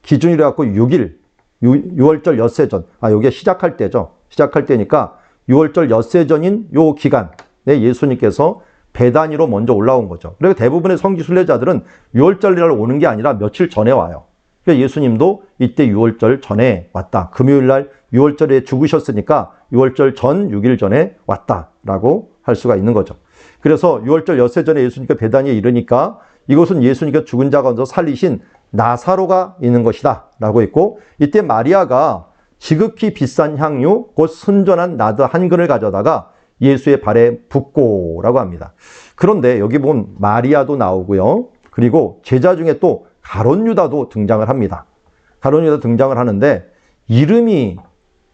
기준으로 갖고 6일, 6월절 엿새 전. 요게 시작할 때죠. 시작할 때니까 6월절 엿새 전인 요 기간에 예수님께서 베다니로 먼저 올라온 거죠. 그리고 대부분의 성지 순례자들은 6월절 날 오는 게 아니라 며칠 전에 와요. 그러니까 예수님도 이때 6월절 전에 왔다. 금요일 날 6월절에 죽으셨으니까 6월절 전 6일 전에 왔다라고 할 수가 있는 거죠. 그래서 6월절 엿새 전에 예수님께서 베다니에 이르니까 이곳은 예수님께서 죽은 자 가운데 살리신 나사로가 있는 것이다 라고 했고, 이때 마리아가 지극히 비싼 향유 곧 순전한 나드 한 근을 가져다가 예수의 발에 붓고라고 합니다. 그런데 여기 보면 마리아도 나오고요. 그리고 제자 중에 또 가룟 유다도 등장을 합니다. 가룟 유다 등장을 하는데, 이름이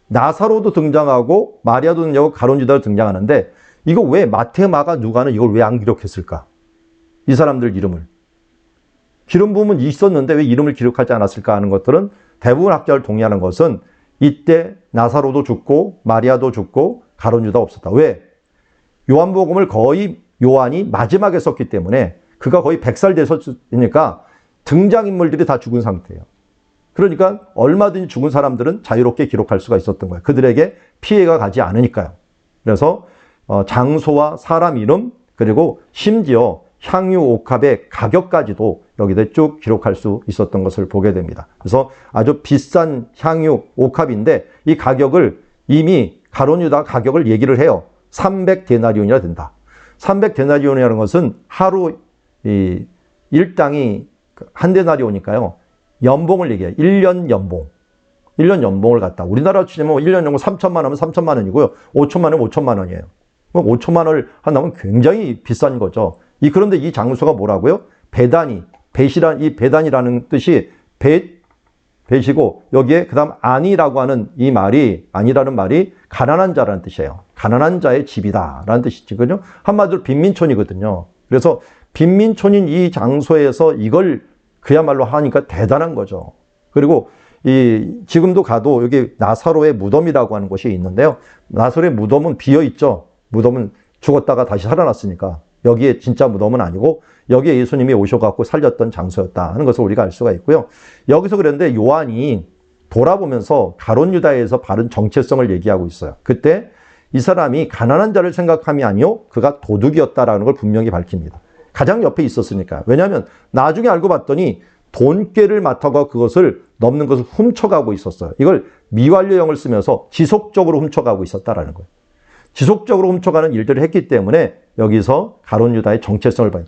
나사로도 등장하고 마리아도 등장하고 가룟 유다도 등장하는데, 이거 왜 마태, 마가, 누가는 이걸 왜 안 기록했을까? 이 사람들 이름을. 기름 부음은 있었는데 왜 이름을 기록하지 않았을까 하는 것들은 대부분 학자를 동의하는 것은 이때 나사로도 죽고 마리아도 죽고 가룟 유다 없었다. 왜? 요한복음을 거의 요한이 마지막에 썼기 때문에 그가 거의 100살 됐으니까 등장인물들이 다 죽은 상태예요. 그러니까 얼마든지 죽은 사람들은 자유롭게 기록할 수가 있었던 거예요. 그들에게 피해가 가지 않으니까요. 그래서 장소와 사람 이름, 그리고 심지어 향유 옥합의 가격까지도 여기다 쭉 기록할 수 있었던 것을 보게 됩니다. 그래서 아주 비싼 향유 옥합인데 이 가격을 이미 가룟 유다 가격을 얘기를 해요. 300데나리온이나 된다. 300데나리온이라는 것은 하루 일당이 한 데나리온이니까요. 연봉을 얘기해요. 1년 연봉. 1년 연봉을 갖다. 우리나라 치면 1년 연봉 3천만 원이면 3천만 원이고요. 5천만 원이면 5천만 원이에요. 5천만 원을 한다면 굉장히 비싼 거죠. 그런데 이 장소가 뭐라고요? 베다니. 이 베다니라는 뜻이 벳이고, 여기에 그 다음 아니라고 하는 아니라는 말이 가난한 자라는 뜻이에요. 가난한 자의 집이다 라는 뜻이거든요. 한마디로 빈민촌이거든요. 그래서 빈민촌인 이 장소에서 이걸 그야말로 하니까 대단한 거죠. 그리고 지금도 가도 여기 나사로의 무덤이라고 하는 곳이 있는데요. 나사로의 무덤은 비어 있죠. 무덤은 죽었다가 다시 살아났으니까. 여기에 진짜 무덤은 아니고 여기에 예수님이 오셔갖고 살렸던 장소였다 하는 것을 우리가 알 수가 있고요. 여기서 그랬는데 요한이 돌아보면서 가룟 유다에서 바른 정체성을 얘기하고 있어요. 그때 이 사람이 가난한 자를 생각함이 아니요 그가 도둑이었다라는 걸 분명히 밝힙니다. 가장 옆에 있었으니까. 왜냐하면 나중에 알고 봤더니 돈꾀를 맡아가 그것을 넘는 것을 훔쳐가고 있었어요. 이걸 미완료형을 쓰면서 지속적으로 훔쳐가고 있었다라는 거예요. 지속적으로 훔쳐가는 일들을 했기 때문에 여기서 가룟 유다의 정체성을 봐요.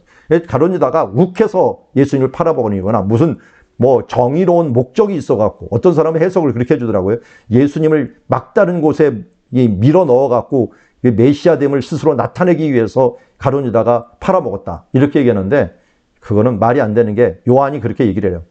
가룟 유다가 욱해서 예수님을 팔아먹으거나 무슨 정의로운 목적이 있어갖고, 어떤 사람은 해석을 그렇게 해주더라고요. 예수님을 막다른 곳에 밀어 넣어갖고 메시아됨을 스스로 나타내기 위해서 가룟 유다가 팔아먹었다. 이렇게 얘기하는데 그거는 말이 안 되는 게, 요한이 그렇게 얘기를 해요.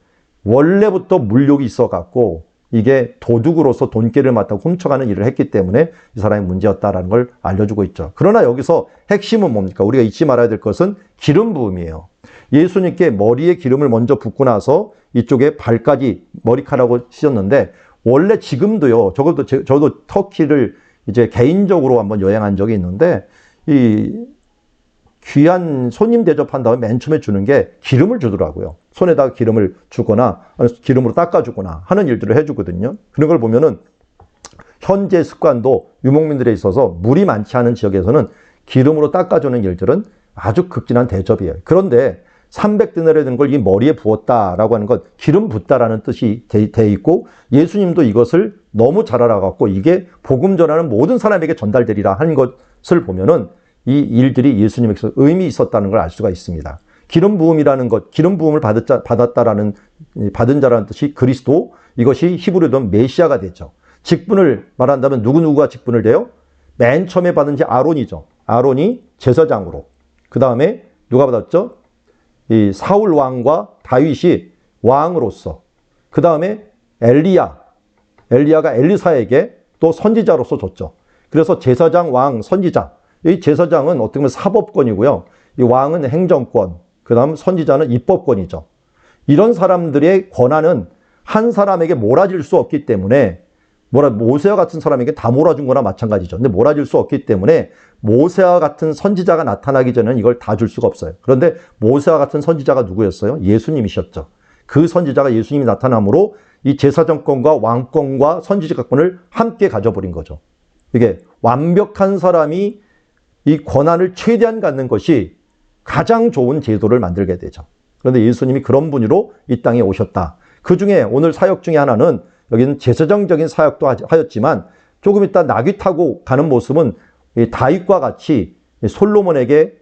원래부터 물욕이 있어갖고 이게 도둑으로서 돈꾀를 맡아 훔쳐가는 일을 했기 때문에 이 사람이 문제였다라는 걸 알려주고 있죠. 그러나 여기서 핵심은 뭡니까? 우리가 잊지 말아야 될 것은 기름 부음이에요. 예수님께 머리에 기름을 먼저 붓고 나서 이쪽에 발까지 머리카락을 씌웠는데, 원래 지금도요, 저도 터키를 이제 개인적으로 한번 여행한 적이 있는데, 귀한 손님 대접한 다음에 맨 처음에 주는 게 기름을 주더라고요. 손에다가 기름을 주거나 기름으로 닦아주거나 하는 일들을 해주거든요. 그런 걸 보면은 현재 습관도 유목민들에 있어서 물이 많지 않은 지역에서는 기름으로 닦아주는 일들은 아주 극진한 대접이에요. 그런데 300데나리온이 되는 걸 이 머리에 부었다라고 하는 것, 기름 붓다라는 뜻이 돼 있고, 예수님도 이것을 너무 잘 알아갖고 이게 복음 전하는 모든 사람에게 전달되리라 하는 것을 보면은 이 일들이 예수님에게서 의미 있었다는 걸 알 수가 있습니다. 기름 부음이라는 것, 기름 부음을 받은 자라는 뜻이 그리스도, 이것이 히브리어로 메시아가 되죠. 직분을 말한다면 누구누구가 직분을 돼요? 맨 처음에 받은 지 아론이죠. 아론이 제사장으로. 그 다음에 누가 받았죠? 이 사울 왕과 다윗이 왕으로서. 그 다음에 엘리야가 엘리사에게 또 선지자로서 줬죠. 그래서 제사장, 왕, 선지자. 이 제사장은 어떻게 보면 사법권이고요. 이 왕은 행정권, 그 다음 선지자는 입법권이죠. 이런 사람들의 권한은 한 사람에게 몰아줄 수 없기 때문에 모세와 같은 사람에게 다 몰아준 거나 마찬가지죠. 근데 몰아줄 수 없기 때문에 모세와 같은 선지자가 나타나기 전에는 이걸 다 줄 수가 없어요. 그런데 모세와 같은 선지자가 누구였어요? 예수님이셨죠. 그 선지자가 예수님이 나타남으로 이 제사장권과 왕권과 선지자권을 함께 가져버린 거죠. 이게 완벽한 사람이 이 권한을 최대한 갖는 것이 가장 좋은 제도를 만들게 되죠. 그런데 예수님이 그런 분으로 이 땅에 오셨다. 그 중에 오늘 사역 중에 하나는 여기는 제사장적인 사역도 하였지만 조금 이따 나귀 타고 가는 모습은 다윗과 같이 솔로몬에게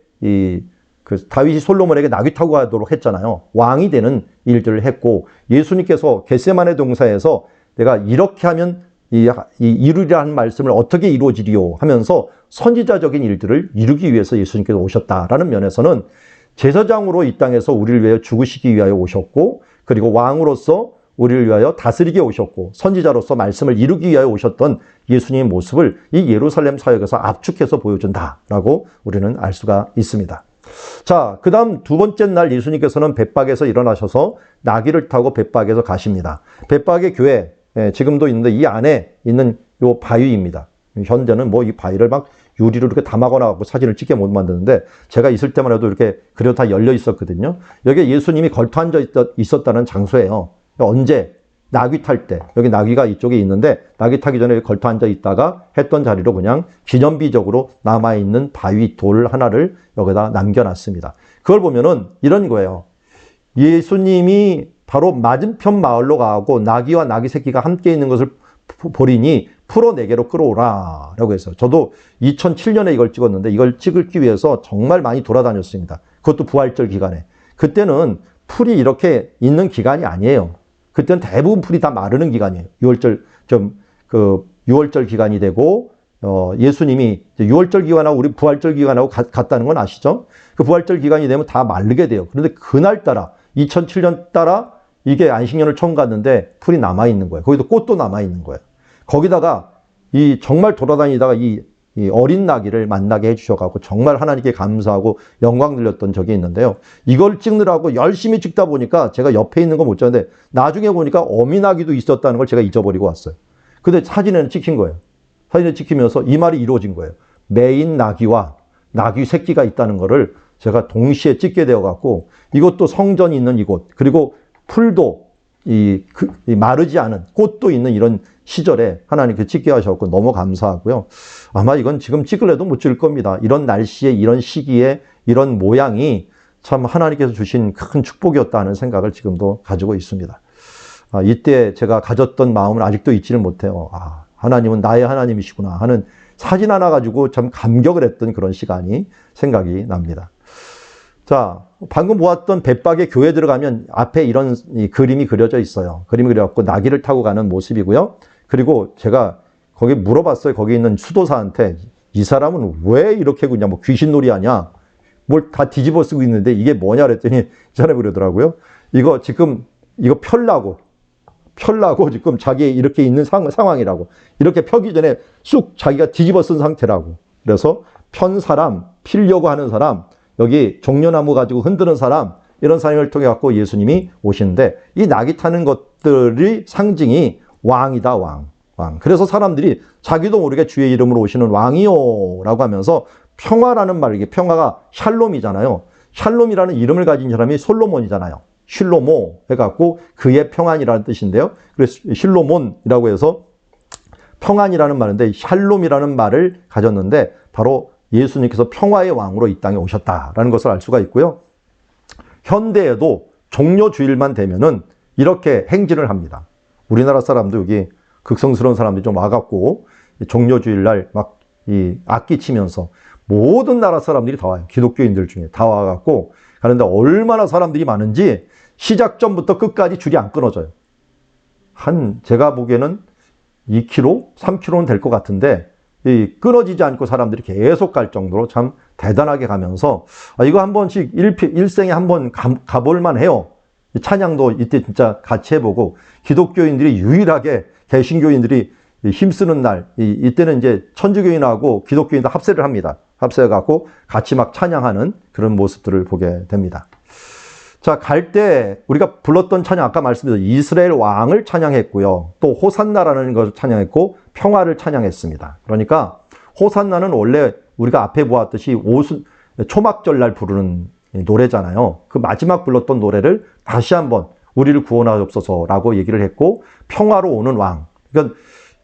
다윗이 솔로몬에게 나귀 타고 가도록 했잖아요. 왕이 되는 일들을 했고 예수님께서 겟세마네 동산에서 내가 이렇게 하면 이루리라는 말씀을 어떻게 이루어지리요 하면서 선지자적인 일들을 이루기 위해서 예수님께서 오셨다라는 면에서는 제사장으로 이 땅에서 우리를 위하여 죽으시기 위하여 오셨고 그리고 왕으로서 우리를 위하여 다스리게 오셨고 선지자로서 말씀을 이루기 위하여 오셨던 예수님의 모습을 이 예루살렘 사역에서 압축해서 보여준다라고 우리는 알 수가 있습니다. 자, 그 다음 두 번째 날 예수님께서는 벳박에서 일어나셔서 나귀를 타고 벳박에서 가십니다. 벳박의 교회 지금도 있는데 이 안에 있는 요 바위입니다. 현재는 뭐 이 바위를 막 유리로 이렇게 담아거나 갖고 사진을 찍게 못 만드는데 제가 있을 때만 해도 이렇게 그려 다 열려 있었거든요. 여기에 예수님이 걸터 앉아 있었다는 장소예요. 언제? 나귀 탈 때. 여기 나귀가 이쪽에 있는데 나귀 타기 전에 걸터 앉아 있다가 했던 자리로 그냥 기념비적으로 남아있는 바위 돌 하나를 여기다 남겨놨습니다. 그걸 보면은 이런 거예요. 예수님이 바로 맞은편 마을로 가고 나귀와 나귀 새끼가 함께 있는 것을 보리니 풀어 내게로 끌어오라 라고 해서 저도 2007년에 이걸 찍었는데 이걸 찍기 위해서 정말 많이 돌아다녔습니다. 그것도 부활절 기간에. 그때는 풀이 이렇게 있는 기간이 아니에요. 그때는 대부분 풀이 다 마르는 기간이에요. 6월절 기간이 되고 예수님이 6월절 기간하고 우리 부활절 기간하고 같다는 건 아시죠? 그 부활절 기간이 되면 다 마르게 돼요. 그런데 그날따라 2007년 따라 이게 안식년을 처음 갔는데 풀이 남아있는 거예요. 거기도 꽃도 남아있는 거예요. 거기다가 정말 돌아다니다가 이 어린 나귀를 만나게 해주셔가지고 정말 하나님께 감사하고 영광 들렸던 적이 있는데요. 이걸 찍느라고 열심히 찍다 보니까 제가 옆에 있는 거 못 찍었는데 나중에 보니까 어미 나귀도 있었다는 걸 제가 잊어버리고 왔어요. 근데 사진에는 찍힌 거예요. 사진에 찍히면서 이 말이 이루어진 거예요. 매인 나귀와 나귀 새끼가 있다는 거를 제가 동시에 찍게 되어갖고 이것도 성전이 있는 이곳 그리고 풀도 마르지 않은 꽃도 있는 이런 시절에 하나님께 찍게 하셨고 너무 감사하고요. 아마 이건 지금 찍을래도 못 찍을 겁니다. 이런 날씨에 이런 시기에 이런 모양이 참 하나님께서 주신 큰 축복이었다 하는 생각을 지금도 가지고 있습니다. 이때 제가 가졌던 마음을 아직도 잊지를 못해요. 하나님은 나의 하나님이시구나 하는 사진 하나 가지고 참 감격을 했던 그런 시간이 생각이 납니다. 자, 방금 보았던 벳박의 교회 들어가면 앞에 이런 그림이 그려져 있어요. 그림이 그려갖고 나귀를 타고 가는 모습이고요. 그리고 제가 거기 물어봤어요. 거기 있는 수도사한테 이 사람은 왜 이렇게 그냥 뭐 귀신놀이 하냐? 뭘 다 뒤집어 쓰고 있는데 이게 뭐냐 그랬더니 이 사람이 그러더라고요. 이거 펴려고 지금 자기 이렇게 있는 상황이라고. 이렇게 펴기 전에 쑥 자기가 뒤집어 쓴 상태라고. 그래서 피려고 하는 사람, 여기 종려나무 가지고 흔드는 사람, 이런 사람을 통해 갖고 예수님이 오시는데 이 나귀 타는 것들이 상징이 왕이다, 왕. 그래서 사람들이 자기도 모르게 주의 이름으로 오시는 왕이요 라고 하면서 평화라는 말, 이게 평화가 샬롬이잖아요. 샬롬이라는 이름을 가진 사람이 솔로몬이잖아요. 실로모 해갖고 그의 평안이라는 뜻인데요. 그래서 실로몬이라고 해서 평안이라는 말인데 샬롬이라는 말을 가졌는데 바로 예수님께서 평화의 왕으로 이 땅에 오셨다라는 것을 알 수가 있고요. 현대에도 종료주일만 되면은 이렇게 행진을 합니다. 우리나라 사람도 여기 극성스러운 사람들이 좀 와갖고 종료주일날 막 이 악기 치면서 모든 나라 사람들이 다 와요. 기독교인들 중에 다 와갖고 가는데 얼마나 사람들이 많은지 시작 전부터 끝까지 줄이 안 끊어져요. 제가 보기에는 2km, 3km는 될 것 같은데, 끊어지지 않고 사람들이 계속 갈 정도로 참 대단하게 가면서, 이거 한 번씩 일생에 한 번 가볼만 해요. 찬양도 이때 진짜 같이 해보고, 기독교인들이 유일하게 개신교인들이 힘쓰는 날, 이때는 이제 천주교인하고 기독교인도 합세를 합니다. 합세해갖고 같이 막 찬양하는 그런 모습들을 보게 됩니다. 자, 갈 때 우리가 불렀던 찬양, 아까 말씀드린 이스라엘 왕을 찬양했고요. 또 호산나라는 것을 찬양했고 평화를 찬양했습니다. 그러니까 호산나는 원래 우리가 앞에 보았듯이 초막절날 부르는 노래잖아요. 그 마지막 불렀던 노래를 다시 한번 우리를 구원하옵소서라고 얘기를 했고, 평화로 오는 왕. 그러니까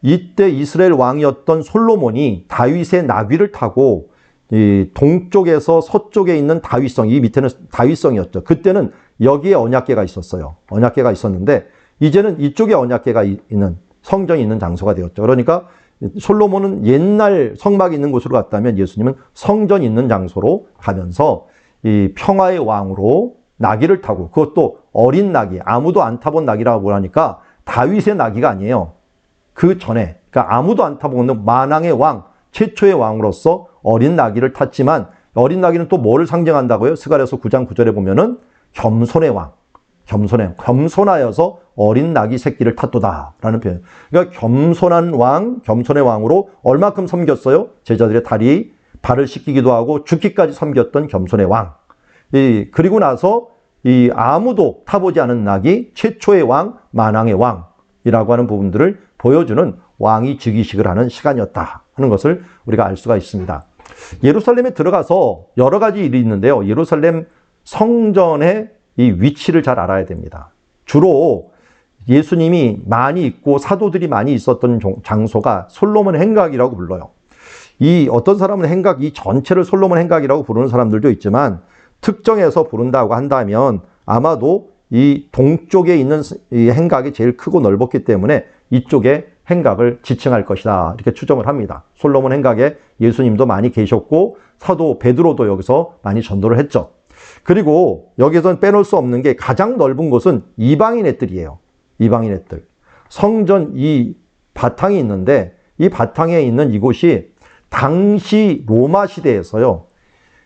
이때 이스라엘 왕이었던 솔로몬이 다윗의 나귀를 타고 이 동쪽에서 서쪽에 있는 다윗성, 이 밑에는 다윗성이었죠. 그때는 여기에 언약궤가 있었어요. 언약궤가 있었는데 이제는 이쪽에 언약궤가 있는, 성전이 있는 장소가 되었죠. 그러니까 솔로몬은 옛날 성막이 있는 곳으로 갔다면 예수님은 성전이 있는 장소로 가면서 이 평화의 왕으로 나귀를 타고, 그것도 어린 나귀, 아무도 안 타본 나귀라고 하니까 다윗의 나귀가 아니에요. 그 전에, 그러니까 아무도 안 타본 만왕의 왕, 최초의 왕으로서 어린 나귀를 탔지만, 어린 나귀는 또 뭐를 상징한다고요? 스가랴서 9장 9절에 보면은 겸손의 왕, 겸손하여서 어린 나귀 새끼를 탔도다 라는 표현. 그러니까 겸손한 왕, 겸손의 왕으로 얼마큼 섬겼어요? 제자들의 발을 씻기기도 하고 죽기까지 섬겼던 겸손의 왕. 그리고 나서 아무도 타보지 않은 나귀, 최초의 왕, 만왕의 왕이라고 하는 부분들을 보여주는 왕이 즉위식을 하는 시간이었다 하는 것을 우리가 알 수가 있습니다. 예루살렘에 들어가서 여러 가지 일이 있는데요. 예루살렘 성전의 이 위치를 잘 알아야 됩니다. 주로 예수님이 많이 있고 사도들이 많이 있었던 장소가 솔로몬 행각이라고 불러요. 어떤 사람은 이 전체를 솔로몬 행각이라고 부르는 사람들도 있지만, 특정해서 부른다고 한다면 아마도 이 동쪽에 있는 이 행각이 제일 크고 넓었기 때문에 이쪽에 행각을 지칭할 것이다, 이렇게 추정을 합니다. 솔로몬 행각에 예수님도 많이 계셨고 사도 베드로도 여기서 많이 전도를 했죠. 그리고 여기서는 빼놓을 수 없는 게, 가장 넓은 곳은 이방인의 뜰이에요. 이방인의 뜰. 성전 이 바탕이 있는데, 이 바탕에 있는 이곳이 당시 로마 시대에서요,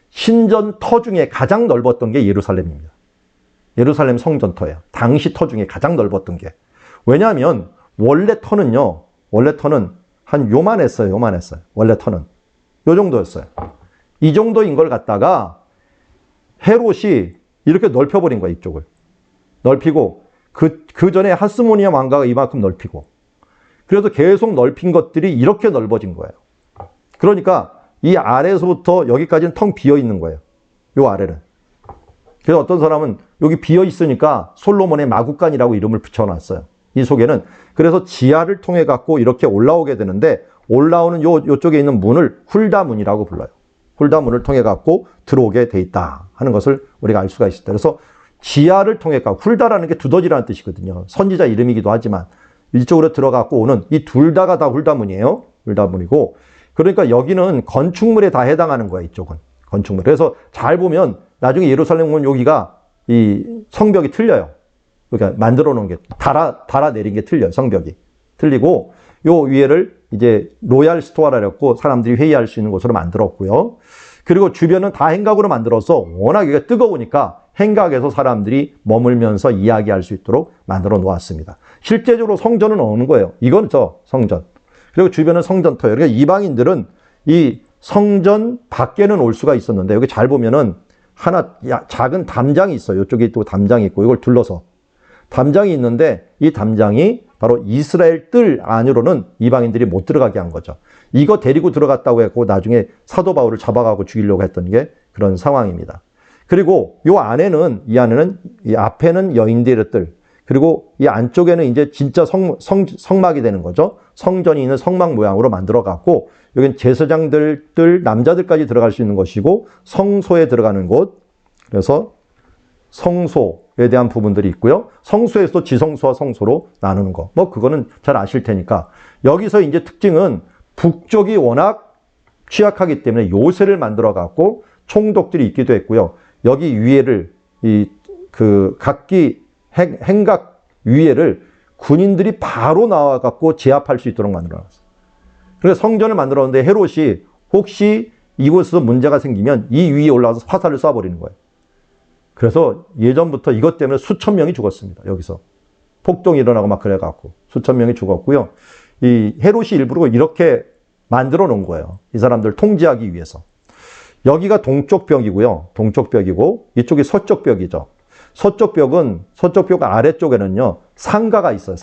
신전터 중에 가장 넓었던 게 예루살렘입니다. 예루살렘 성전터예요. 당시 터 중에 가장 넓었던 게. 왜냐하면 원래 터는 한 요만했어요. 원래 터는 요 정도였어요. 이 정도인 걸 갖다가 헤롯이 이렇게 넓혀버린 거예요. 이쪽을 넓히고, 그 전에 하스모니아 왕가가 이만큼 넓히고, 그래서 계속 넓힌 것들이 이렇게 넓어진 거예요. 그러니까 이 아래에서부터 여기까지는 텅 비어 있는 거예요. 요 아래는. 그래서 어떤 사람은 여기 비어 있으니까 솔로몬의 마구간이라고 이름을 붙여놨어요. 이 속에는. 그래서 지하를 통해 갖고 이렇게 올라오게 되는데, 올라오는 요쪽에 있는 문을 훌다문이라고 불러요. 훌다문을 통해 갖고 들어오게 돼 있다 하는 것을 우리가 알 수가 있습니다. 그래서 지하를 통해 갖고, 훌다라는 게 두더지라는 뜻이거든요. 선지자 이름이기도 하지만 이쪽으로 들어가고 오는 이 둘 다가 다 훌다문이에요. 훌다문이고, 그러니까 여기는 건축물에 다 해당하는 거예요. 이쪽은 건축물. 그래서 잘 보면 나중에 예루살렘 오면 여기가 이 성벽이 틀려요. 그러니까 만들어 놓은 게 달아 내린 게 틀려요. 성벽이 틀리고, 요 위에를 이제 로얄 스토어라고 했고 사람들이 회의할 수 있는 곳으로 만들었고요. 그리고 주변은 다 행각으로 만들어서 워낙 여기가 뜨거우니까 행각에서 사람들이 머물면서 이야기할 수 있도록 만들어 놓았습니다. 실제적으로 성전은 오는 거예요. 이건 성전. 그리고 주변은 성전터예요. 그러니까 이방인들은 이 성전 밖에는 올 수가 있었는데, 여기 잘 보면은 작은 담장이 있어요. 이쪽에 또 담장이 있고, 이걸 둘러서 담장이 있는데, 이 담장이 바로 이스라엘 뜰 안으로는 이방인들이 못 들어가게 한 거죠. 이거 데리고 들어갔다고 했고 나중에 사도 바울을 잡아가고 죽이려고 했던 게 그런 상황입니다. 그리고 이 안에는 이 앞에는 여인들의 뜰, 그리고 이 안쪽에는 이제 진짜 성막이 되는 거죠. 성전이 있는 성막 모양으로 만들어 갖고, 여기는 제사장들 뜰, 남자들까지 들어갈 수 있는 것이고, 성소에 들어가는 곳, 그래서 성소에 대한 부분들이 있고요. 성소에서도 지성소와 성소로 나누는 거. 그거는 잘 아실 테니까. 여기서 이제 특징은 북쪽이 워낙 취약하기 때문에 요새를 만들어 갖고 총독들이 있기도 했고요. 여기 위에를 각기 행각 위에를 군인들이 바로 나와갖고 제압할 수 있도록 만들어놨어요. 그래서 성전을 만들었는데 헤롯이 혹시 이곳에서 문제가 생기면 이 위에 올라가서 화살을 쏴버리는 거예요. 그래서 예전부터 이것 때문에 수천 명이 죽었습니다. 여기서. 폭동이 일어나고 막 그래갖고 수천 명이 죽었고요. 이 헤롯이 일부러 이렇게 만들어 놓은 거예요. 이 사람들 통제하기 위해서. 여기가 동쪽 벽이고요. 동쪽 벽이고 이쪽이 서쪽 벽이죠. 서쪽 벽 아래쪽에는요. 상가가 있어요.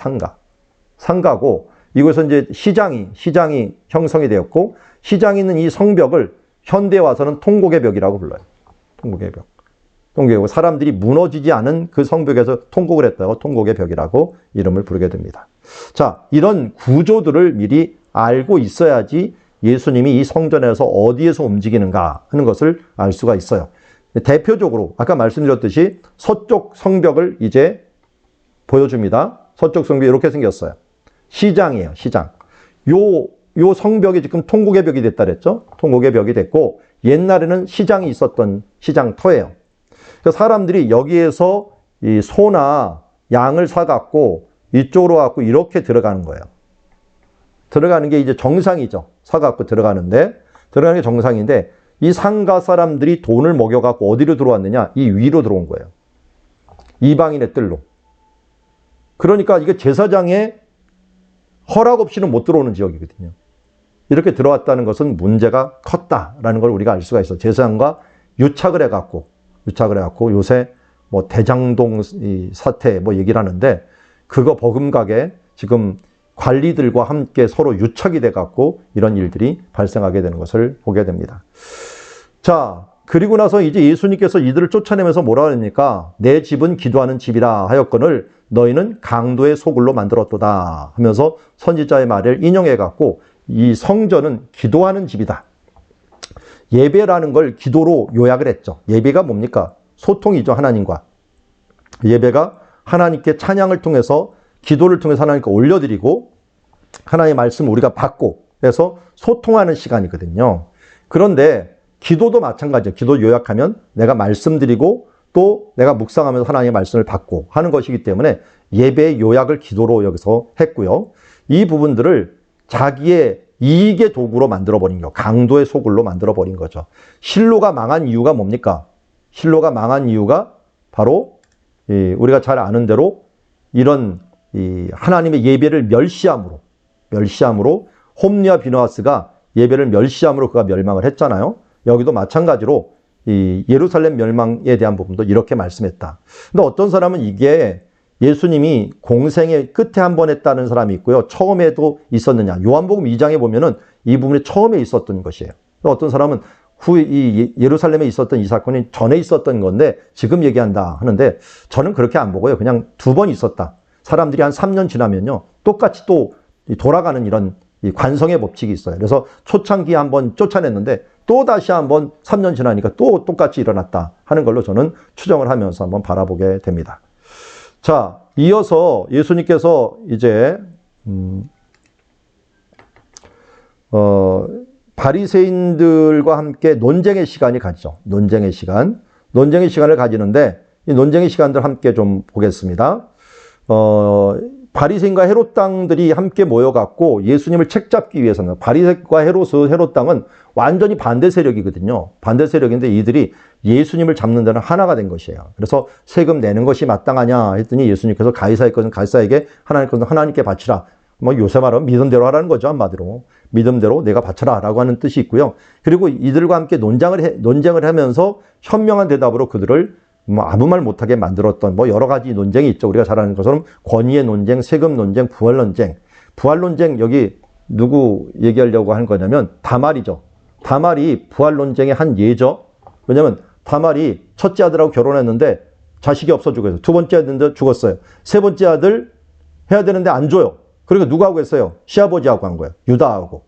상가고 이곳은 이제 시장이 형성이 되었고 시장이 있는 이 성벽을 현대에 와서는 통곡의 벽이라고 불러요. 통곡의 벽. 통곡의 사람들이 무너지지 않은 그 성벽에서 통곡을 했다고 통곡의 벽이라고 이름을 부르게 됩니다. 자, 이런 구조들을 미리 알고 있어야지 예수님이 이 성전에서 어디에서 움직이는가 하는 것을 알 수가 있어요. 대표적으로 아까 말씀드렸듯이 서쪽 성벽을 이제 보여줍니다. 서쪽 성벽이 이렇게 생겼어요. 시장이에요. 시장. 요 성벽이 지금 통곡의 벽이 됐다 그랬죠. 통곡의 벽이 됐고 옛날에는 시장이 있었던 시장터예요. 그래서 사람들이 여기에서 이 소나 양을 사갖고 이쪽으로 갖고 이렇게 들어가는 거예요. 들어가는 게 이제 정상이죠. 사갖고 들어가는 게 정상인데 이 상가 사람들이 돈을 먹여갖고 어디로 들어왔느냐? 이 위로 들어온 거예요. 이방인의 뜰로. 그러니까 이게 제사장의 허락 없이는 못 들어오는 지역이거든요. 이렇게 들어왔다는 것은 문제가 컸다라는 걸 우리가 알 수가 있어. 제사장과 유착을 해갖고 요새 뭐 대장동 사태 뭐 얘기를 하는데 그거 버금가게 지금 관리들과 함께 서로 유착이 돼갖고 이런 일들이 발생하게 되는 것을 보게 됩니다. 자, 그리고 나서 이제 예수님께서 이들을 쫓아내면서 뭐라 그럽니까? 내 집은 기도하는 집이라 하였거늘 너희는 강도의 소굴로 만들었도다 하면서 선지자의 말을 인용해갖고 이 성전은 기도하는 집이다. 예배라는 걸 기도로 요약을 했죠. 예배가 뭡니까? 소통이죠, 하나님과. 예배가 하나님께 찬양을 통해서 기도를 통해서 하나님께 올려드리고 하나님의 말씀을 우리가 받고 해서 소통하는 시간이거든요. 그런데 기도도 마찬가지예요. 기도 요약하면 내가 말씀드리고 또 내가 묵상하면서 하나님의 말씀을 받고 하는 것이기 때문에 예배의 요약을 기도로 여기서 했고요. 이 부분들을 자기의 이익의 도구로 만들어버린 거, 강도의 소굴로 만들어버린 거죠. 실로가 망한 이유가 뭡니까? 실로가 망한 이유가 바로 우리가 잘 아는 대로 이런 하나님의 예배를 멸시함으로 홈리와 비느하스가 예배를 멸시함으로 그가 멸망을 했잖아요. 여기도 마찬가지로 이 예루살렘 멸망에 대한 부분도 이렇게 말씀했다. 근데 어떤 사람은 이게 예수님이 공생의 끝에 한 번 했다는 사람이 있고요. 처음에도 있었느냐. 요한복음 2장에 보면은 이 부분이 처음에 있었던 것이에요. 어떤 사람은 후에 이 예루살렘에 있었던 이 사건이 전에 있었던 건데 지금 얘기한다 하는데 저는 그렇게 안 보고요. 그냥 2번 있었다. 사람들이 한 3년 지나면요. 똑같이 또 돌아가는 이런 관성의 법칙이 있어요. 그래서 초창기에 한번 쫓아냈는데 또 다시 한번 3년 지나니까 또 똑같이 일어났다 하는 걸로 저는 추정을 하면서 한번 바라보게 됩니다. 자, 이어서 예수님께서 이제 바리새인들과 함께 논쟁의 시간이 가죠. 논쟁의 시간을 가지는데 이 논쟁의 시간들 함께 좀 보겠습니다. 바리새인과 헤롯 당들이 함께 모여갖고 예수님을 책잡기 위해서는 바리새인과 헤롯 당은 완전히 반대 세력이거든요. 반대 세력인데 이들이 예수님을 잡는 데는 하나가 된 것이에요. 그래서 세금 내는 것이 마땅하냐 했더니 예수님께서 가이사의 것은 가이사에게 하나님의 것은 하나님께 바치라. 뭐 요새 말하면 믿음대로 하라는 거죠. 한마디로. 믿음대로 내가 바쳐라 라고 하는 뜻이 있고요. 그리고 이들과 함께 논쟁을 하면서 현명한 대답으로 그들을 뭐 아무 말 못하게 만들었던 뭐 여러 가지 논쟁이 있죠. 우리가 잘 아는 것처럼 권위의 논쟁, 세금 논쟁, 부활 논쟁. 부활 논쟁 여기 누구 얘기하려고 하는 거냐면 다말이죠. 다말이 부활 논쟁의 한 예죠. 왜냐면 다말이 첫째 아들하고 결혼했는데 자식이 없어 죽어요. 두 번째 아들인데 죽었어요. 세 번째 아들 해야 되는데 안 줘요. 그러니까 누구하고 했어요? 시아버지하고 한 거예요. 유다하고.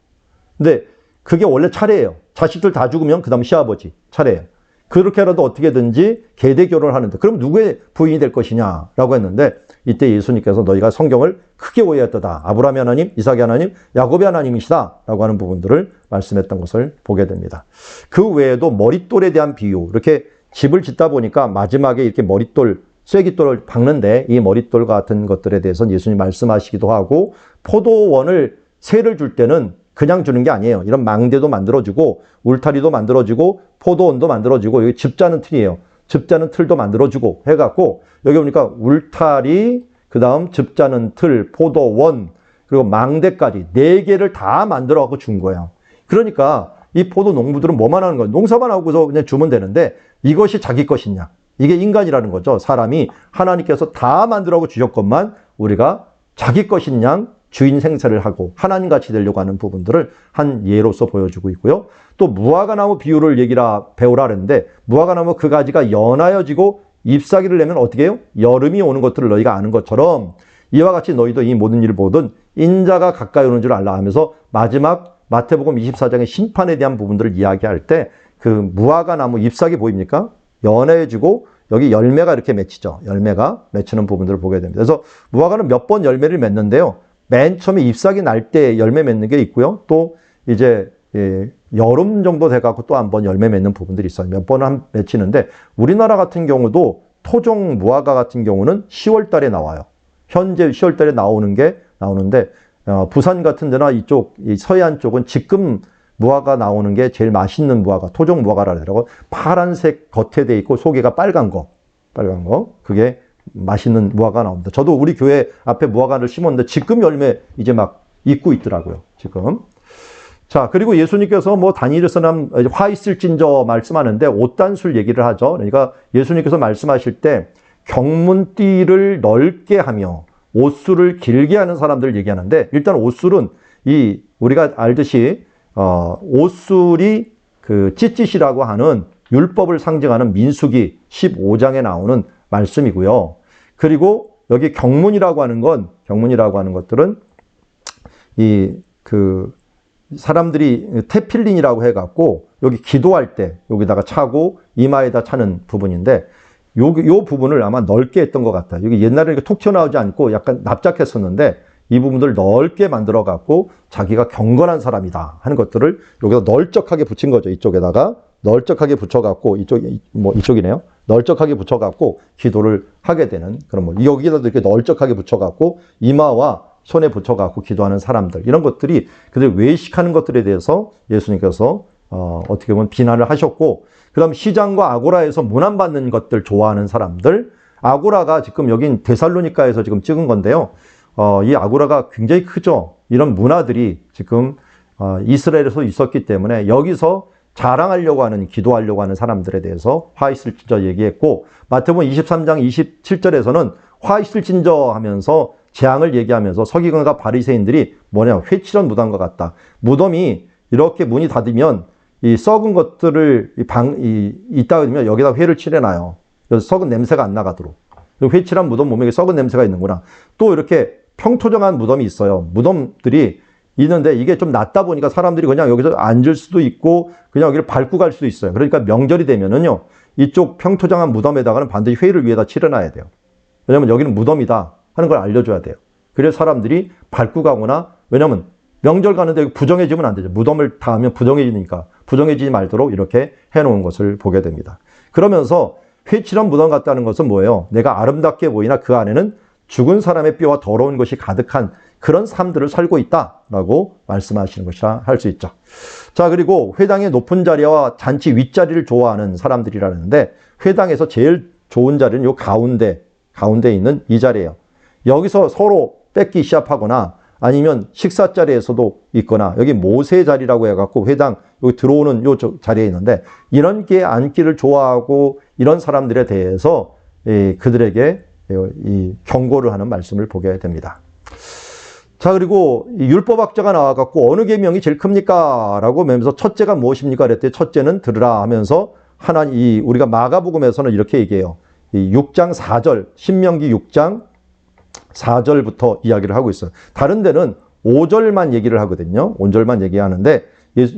근데 그게 원래 차례예요. 자식들 다 죽으면 그 다음 시아버지 차례예요. 그렇게라도 어떻게든지 계대 결혼을 하는데 그럼 누구의 부인이 될 것이냐라고 했는데 이때 예수님께서 너희가 성경을 크게 오해했다. 아브라함의 하나님, 이삭의 하나님, 야곱의 하나님이시다 라고 하는 부분들을 말씀했던 것을 보게 됩니다. 그 외에도 머릿돌에 대한 비유, 이렇게 집을 짓다 보니까 마지막에 이렇게 머릿돌 쐐기돌을 박는데 이 머릿돌 같은 것들에 대해서는 예수님 말씀하시기도 하고 포도원을 세를 줄 때는 그냥 주는 게 아니에요. 이런 망대도 만들어주고 울타리도 만들어주고 포도원도 만들어주고 여기 즙 짜는 틀이에요. 즙 짜는 틀도 만들어주고 해갖고 여기 보니까 울타리, 그 다음 즙 짜는 틀, 포도원, 그리고 망대까지 4개를 다 만들어갖고 준 거예요. 그러니까 이 포도 농부들은 뭐만 하는 거예요? 농사만 하고서 그냥 주면 되는데 이것이 자기 것이냐? 이게 인간이라는 거죠. 사람이 하나님께서 다 만들어갖고 주셨건만 우리가 자기 것인 양 주인 생사를 하고 하나님같이 되려고 하는 부분들을 한 예로서 보여주고 있고요. 또 무화과나무 비유를 배우라 그랬는데 무화과나무 그 가지가 연하여지고 잎사귀를 내면 어떻게 해요? 여름이 오는 것들을 너희가 아는 것처럼 이와 같이 너희도 이 모든 일을 보든 인자가 가까이 오는 줄 알라 하면서 마지막 마태복음 24장의 심판에 대한 부분들을 이야기할 때 그 무화과나무 잎사귀 보입니까? 연해지고 여기 열매가 이렇게 맺히죠. 열매가 맺히는 부분들을 보게 됩니다. 그래서 무화과는 몇 번 열매를 맺는데요. 맨 처음에 잎사귀 날 때 열매 맺는 게 있고요. 또 이제 여름 정도 돼갖고 또 한 번 열매 맺는 부분들이 있어요. 몇 번은 맺히는데 우리나라 같은 경우도 토종 무화과 같은 경우는 10월 달에 나와요. 현재 10월 달에 나오는데 부산 같은 데나 이쪽 서해안 쪽은 지금 무화과 나오는 게 제일 맛있는 무화과, 토종 무화과라 그러더라고. 파란색 겉에 돼 있고 속에가 빨간 거. 그게 맛있는 무화과가 나옵니다. 저도 우리 교회 앞에 무화과를 심었는데 지금 열매 이제 막 익고 있더라고요. 지금. 자, 그리고 예수님께서 뭐 다니엘서는 화 있을진저 말씀하는데 옷단술 얘기를 하죠. 그러니까 예수님께서 말씀하실 때 경문띠를 넓게 하며 옷술을 길게 하는 사람들을 얘기하는데 일단 옷술은 우리가 알듯이 옷술이 그 찢짓이라고 하는 율법을 상징하는 민수기 15장에 나오는 말씀이고요. 그리고 여기 경문이라고 하는 것들은 사람들이 테필린이라고 해갖고 여기 기도할 때 여기다가 차고 이마에다 차는 부분인데 요 부분을 아마 넓게 했던 것 같아요. 여기 옛날에 이렇게 톡 튀어나오지 않고 약간 납작했었는데 이 부분들을 넓게 만들어 갖고 자기가 경건한 사람이다 하는 것들을 여기다 널쩍하게 붙인 거죠. 이쪽에다가 널쩍하게 붙여갖고 이쪽이네요. 널쩍하게 붙여갖고 기도를 하게 되는 그런 여기다도 이렇게 널쩍하게 붙여갖고 이마와 손에 붙여갖고 기도하는 사람들 이런 것들이 그들 외식하는 것들에 대해서 예수님께서 어떻게 보면 비난을 하셨고 그다음 시장과 아고라에서 문안받는 것들 좋아하는 사람들 아고라가 지금 여긴 데살로니가에서 지금 찍은 건데요. 이 아고라가 굉장히 크죠. 이런 문화들이 지금 이스라엘에서 있었기 때문에 여기서 자랑하려고 하는 기도하려고 하는 사람들에 대해서 화 있을진저 얘기했고 마태복음 23장 27절에서는 화 있을진저 하면서 재앙을 얘기하면서 서기관과 바리새인들이 회칠한 무덤과 같다. 무덤이 이렇게 문이 닫으면 이 썩은 것들을 있다가 되면 여기다 회를 칠해놔요. 그래서 썩은 냄새가 안 나가도록. 회칠한 무덤 몸에 썩은 냄새가 있는구나. 또 이렇게 평토정한 무덤이 있어요. 무덤들이 있는데 이게 좀 낮다 보니까 사람들이 그냥 여기서 앉을 수도 있고 그냥 여기를 밟고 갈 수도 있어요. 그러니까 명절이 되면은요. 이쪽 평토정한 무덤에다가는 반드시 회를 위에다 칠해놔야 돼요. 왜냐면 여기는 무덤이다 하는 걸 알려줘야 돼요. 그래서 사람들이 밟고 가거나 왜냐면 명절 가는데 부정해지면 안 되죠. 무덤을 닿으면 부정해지니까 부정해지지 말도록 이렇게 해놓은 것을 보게 됩니다. 그러면서 회칠한 무덤 같다는 것은 뭐예요? 내가 아름답게 보이나 그 안에는 죽은 사람의 뼈와 더러운 것이 가득한 그런 삶들을 살고 있다라고 말씀하시는 것이라 할 수 있죠. 자, 그리고 회당의 높은 자리와 잔치 윗자리를 좋아하는 사람들이라는데 회당에서 제일 좋은 자리는 요 가운데 있는 이 자리예요. 여기서 서로 뺏기 시합하거나 아니면 식사 자리에서도 있거나 여기 모세 자리라고 해갖고 회당 여기 들어오는 요 자리에 있는데 이런 게 앉기를 좋아하고 이런 사람들에 대해서 그들에게 이 경고를 하는 말씀을 보게 됩니다. 자, 그리고 율법학자가 나와갖고 어느 계명이 제일 큽니까? 라고 하면서 첫째가 무엇입니까? 그랬더니 첫째는 들으라 하면서 우리가 마가복음에서는 이렇게 얘기해요. 6장 4절, 신명기 6장 4절부터 이야기를 하고 있어요. 다른 데는 5절만 얘기를 하거든요. 5절만 얘기하는데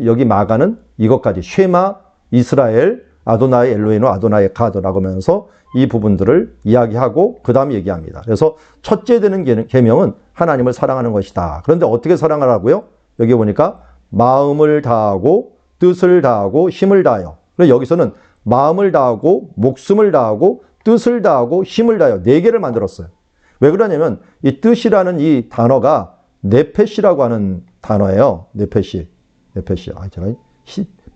여기 마가는 이것까지 쉐마 이스라엘 아도나이 엘로헤inu 아도나이 에카드라고 하면서 이 부분들을 이야기하고 그 다음 얘기합니다. 그래서 첫째 되는 계명은 하나님을 사랑하는 것이다. 그런데 어떻게 사랑하라고요? 여기 보니까 마음을 다하고 뜻을 다하고 힘을 다하여. 그래서 여기서는 마음을 다하고 목숨을 다하고 뜻을 다하고 힘을 다하여 네 개를 만들었어요. 왜 그러냐면 이 뜻이라는 이 단어가 네페시라고 하는 단어예요. 네페시. 제가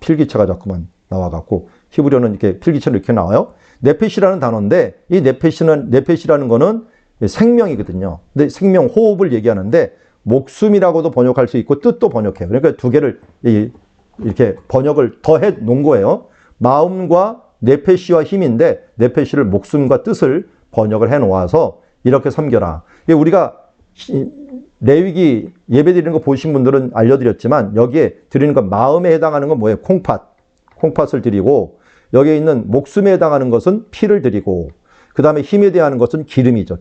필기체가 자꾸만 나와갖고 히브리어는 이렇게 필기체로 이렇게 나와요. 네페시라는 단어인데 이 네페시라는 거는 생명이거든요. 근데 생명, 호흡을 얘기하는데 목숨이라고도 번역할 수 있고 뜻도 번역해요. 그러니까 두 개를 이렇게 번역을 더해 놓은 거예요. 마음과 네페시와 힘인데 네페시를 목숨과 뜻을 번역을 해 놓아서 이렇게 섬겨라. 우리가 레위기 예배 드리는 거 보신 분들은 알려드렸지만 여기에 드리는 건 마음에 해당하는 건 뭐예요? 콩팥을 드리고 여기에 있는 목숨에 해당하는 것은 피를 드리고 그 다음에 힘에 해당하는 것은 기름이죠.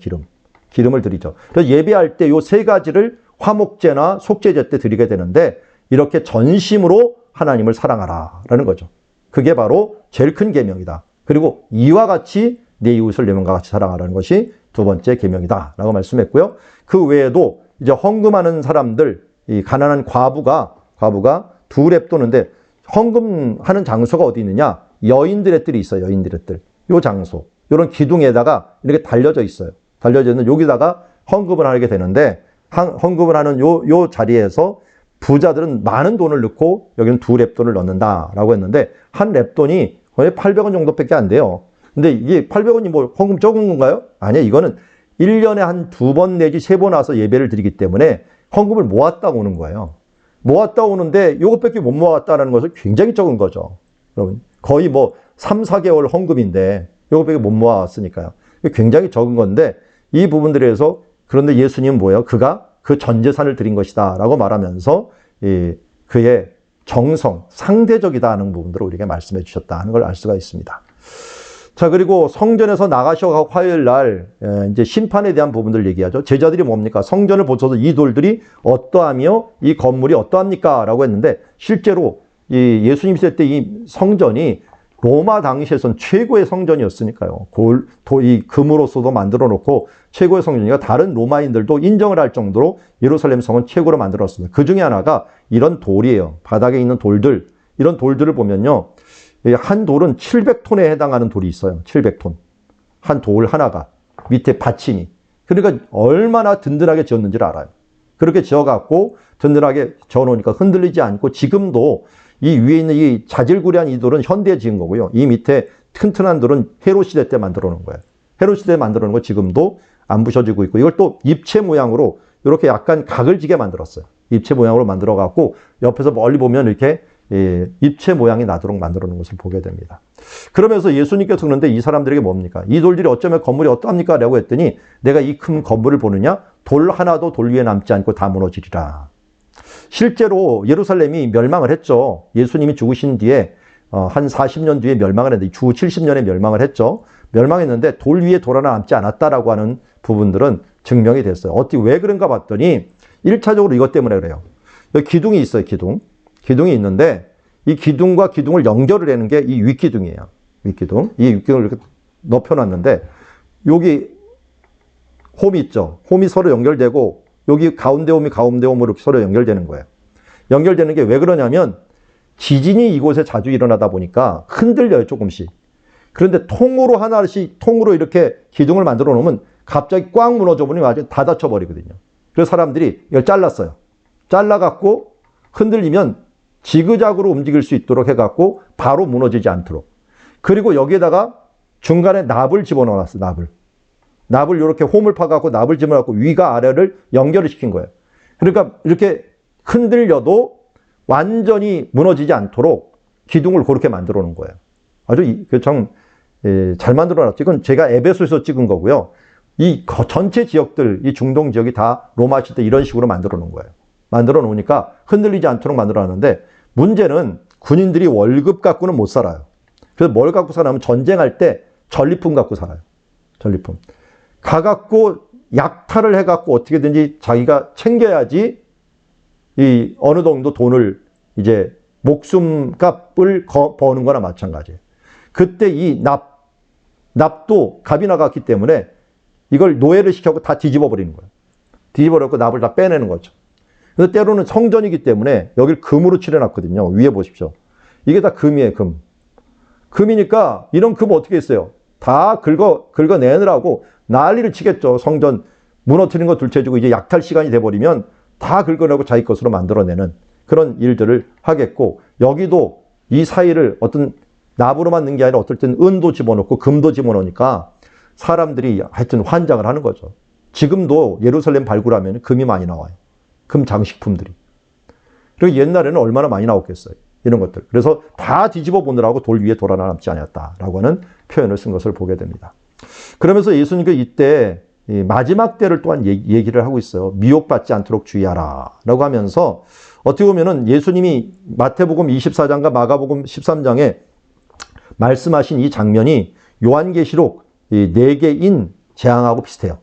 기름을 드리죠. 그래서 예배할 때 요 세 가지를 화목제나 속죄제 때 드리게 되는데 이렇게 전심으로 하나님을 사랑하라라는 거죠. 그게 바로 제일 큰 계명이다. 그리고 이와 같이 내 이웃을 내 몸과 같이 사랑하라는 것이 두 번째 계명이다라고 말씀했고요. 그 외에도 이제 헌금하는 사람들, 이 가난한 과부가 두 렙도는데 헌금하는 장소가 어디 있느냐? 여인들의 뜰이 있어요. 여인들의 뜰. 요 장소, 요런 기둥에다가 이렇게 달려져 있어요. 달려져 있는 여기다가 헌금을 하게 되는데 헌금을 하는 요 자리에서 부자들은 많은 돈을 넣고 여기는 두 렙돈을 넣는다라고 했는데 한 렙돈이 거의 800원 정도밖에 안 돼요. 근데 이게 800원이 뭐 헌금 적은 건가요? 아니요. 이거는 1년에 한 2번 내지 3번 와서 예배를 드리기 때문에 헌금을 모았다 오는 거예요. 모았다 오는데 이것밖에 못 모았다는 것은 굉장히 적은 거죠. 여러분 거의 뭐 3, 4개월 헌금인데 이것밖에 못 모았으니까요. 굉장히 적은 건데 이 부분들에서 그런데 예수님은 뭐예요? 그가 그 전 재산을 드린 것이다 라고 말하면서 그의 정성, 상대적이다 하는 부분들을 우리에게 말씀해 주셨다는 걸 알 수가 있습니다. 자, 그리고 성전에서 나가셔서 화요일 날 이제 심판에 대한 부분들 얘기하죠. 제자들이 뭡니까? 성전을 보셔서 이 돌들이 어떠하며 이 건물이 어떠합니까? 라고 했는데 실제로 이 예수님 시대 때 이 성전이 로마 당시에선 최고의 성전이었으니까요. 이 금으로서도 만들어 놓고 최고의 성전이니까 다른 로마인들도 인정을 할 정도로 예루살렘 성은 최고로 만들었습니다. 그 중에 하나가 이런 돌이에요. 바닥에 있는 돌들. 이런 돌들을 보면요. 한 돌은 700톤에 해당하는 돌이 있어요. 700톤. 한 돌 하나가. 밑에 받침이. 그러니까 얼마나 든든하게 지었는지를 알아요. 그렇게 지어갖고 든든하게 지어놓으니까 흔들리지 않고 지금도 이 위에 있는 이 자질구레한 이 돌은 현대에 지은 거고요. 이 밑에 튼튼한 돌은 헤롯 시대 때 만들어 놓은 거예요. 헤롯 시대에 만들어 놓은 거 지금도 안 부셔지고 있고 이걸 또 입체 모양으로 이렇게 약간 각을 지게 만들었어요. 입체 모양으로 만들어 갖고 옆에서 멀리 보면 이렇게 입체 모양이 나도록 만들어 놓은 것을 보게 됩니다. 그러면서 예수님께서 그러는데 이 사람들에게 뭡니까? 이 돌들이 어쩌면 건물이 어떠합니까? 라고 했더니 내가 이 큰 건물을 보느냐? 돌 하나도 돌 위에 남지 않고 다 무너지리라. 실제로 예루살렘이 멸망을 했죠. 예수님이 죽으신 뒤에 한 40년 뒤에 멸망을 했는데 주 70년에 멸망을 했죠. 멸망했는데 돌 위에 돌 하나 남지 않았다라고 하는 부분들은 증명이 됐어요. 어떻게 왜 그런가 봤더니 1차적으로 이것 때문에 그래요. 여기 기둥이 있어요. 기둥이 있는데 이 기둥과 기둥을 연결을 하는 게 이 윗기둥이에요. 윗기둥. 이 윗기둥을 이렇게 높여놨는데 여기 홈이 있죠. 홈이 서로 연결되고 여기 가운데 홈으로 이렇게 서로 연결되는 거예요. 연결되는 게 왜 그러냐면 지진이 이곳에 자주 일어나다 보니까 흔들려요, 조금씩. 그런데 통으로 이렇게 기둥을 만들어 놓으면 갑자기 꽉 무너져 버리면 아주 다 다쳐버리거든요. 그래서 사람들이 이걸 잘랐어요. 잘라갖고 흔들리면 지그작으로 움직일 수 있도록 해갖고 바로 무너지지 않도록. 그리고 여기에다가 중간에 납을 집어넣어놨어요, 납을 이렇게 홈을 파갖고 납을 집어넣고 위가 아래를 연결을 시킨 거예요. 그러니까 이렇게 흔들려도 완전히 무너지지 않도록 기둥을 그렇게 만들어 놓은 거예요. 아주 참 잘 만들어 놨죠. 이건 제가 에베소에서 찍은 거고요. 이 전체 지역들, 이 중동 지역이 다 로마 시대 이런 식으로 만들어 놓은 거예요. 만들어 놓으니까 흔들리지 않도록 만들어 놨는데 문제는 군인들이 월급 갖고는 못 살아요. 그래서 뭘 갖고 살아면 전쟁할 때 전리품 갖고 살아요. 전리품. 가갖고 약탈을 해갖고 어떻게든지 자기가 챙겨야지 이 어느 정도 돈을 이제 목숨값을 버는 거나 마찬가지예요. 그때 이 납도 값이 나갔기 때문에 이걸 노예를 시켜서 다 뒤집어 버리는 거예요. 뒤집어버리고 납을 다 빼내는 거죠. 그래서 때로는 성전이기 때문에 여기를 금으로 칠해놨거든요. 위에 보십시오. 이게 다 금이에요, 금. 금이니까 이런 금 어떻게 했어요? 다 긁어내느라고 난리를 치겠죠. 성전 무너뜨린 거 둘째주고 이제 약탈 시간이 돼버리면 다 긁어내고 자기 것으로 만들어내는 그런 일들을 하겠고, 여기도 이 사이를 어떤 납으로만 넣는 게 아니라 어떨 때는 은도 집어넣고 금도 집어넣으니까 사람들이 하여튼 환장을 하는 거죠. 지금도 예루살렘 발굴하면 금이 많이 나와요. 금 장식품들이. 그리고 옛날에는 얼마나 많이 나왔겠어요. 이런 것들. 그래서 다 뒤집어 보느라고 돌 위에 돌아 남지 않았다라고 하는 표현을 쓴 것을 보게 됩니다. 그러면서 예수님께서 이때 마지막 때를 또한 얘기를 하고 있어요. 미혹받지 않도록 주의하라 라고 하면서, 어떻게 보면은 예수님이 마태복음 24장과 마가복음 13장에 말씀하신 이 장면이 요한계시록 4개인 재앙하고 비슷해요.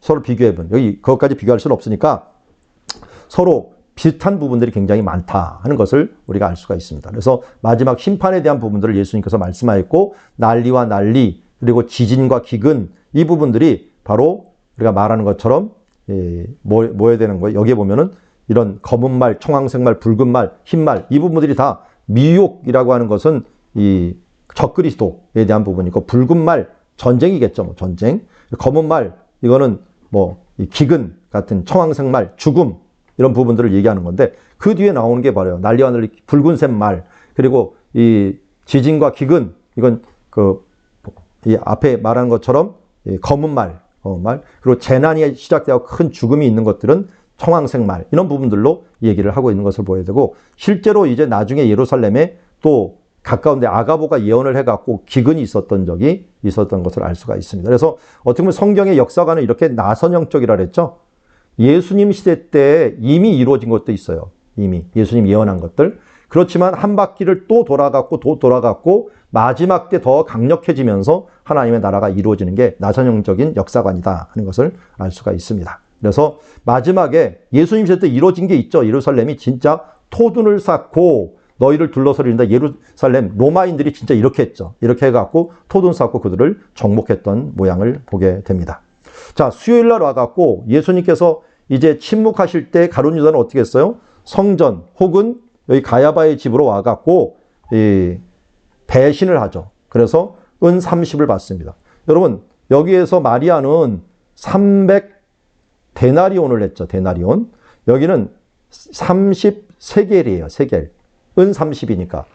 서로 비교해보면. 여기 그것까지 비교할 수는 없으니까 서로 비슷한 부분들이 굉장히 많다 하는 것을 우리가 알 수가 있습니다. 그래서 마지막 심판에 대한 부분들을 예수님께서 말씀하였고, 난리와 난리, 그리고 지진과 기근, 이 부분들이 바로 우리가 말하는 것처럼 뭐야 되는 거예요? 여기에 보면은 이런 검은 말, 청황색 말, 붉은 말, 흰 말, 이 부분들이 다 미혹이라고 하는 것은 이 적그리스도에 대한 부분이고, 붉은 말, 전쟁이겠죠. 뭐 전쟁. 검은 말, 이거는 뭐 이 기근 같은 청황색 말, 죽음, 이런 부분들을 얘기하는 건데, 그 뒤에 나오는 게 바로 난리와 난리, 붉은색 말, 그리고 이 지진과 기근, 이건 이 앞에 말한 것처럼 검은 말, 그리고 재난이 시작되고 큰 죽음이 있는 것들은 청황색 말, 이런 부분들로 얘기를 하고 있는 것을 보여야 되고, 실제로 이제 나중에 예루살렘에 또 가까운데 아가보가 예언을 해갖고 기근이 있었던 적이 있었던 것을 알 수가 있습니다. 그래서 어떻게 보면 성경의 역사관은 이렇게 나선형적이라 그랬죠. 예수님 시대 때 이미 이루어진 것도 있어요. 이미 예수님 예언한 것들. 그렇지만 한 바퀴를 또 돌아갔고 마지막 때 더 강력해지면서 하나님의 나라가 이루어지는 게 나선형적인 역사관이다 하는 것을 알 수가 있습니다. 그래서 마지막에 예수님 시대 때 이루어진 게 있죠. 예루살렘이 진짜 토둔을 쌓고 너희를 둘러서린다. 예루살렘 로마인들이 진짜 이렇게 했죠. 이렇게 해갖고 토둔 쌓고 그들을 정복했던 모양을 보게 됩니다. 자, 수요일 날 와갖고 예수님께서 이제 침묵하실 때 가룟 유다는 어떻게 했어요? 성전 혹은 여기 가야바의 집으로 와갖고 배신을 하죠. 그래서 은 30을 받습니다. 여러분, 여기에서 마리아는 300데나리온을 냈죠. 데나리온. 여기는 30세겔이에요. 세겔. 은 30이니까.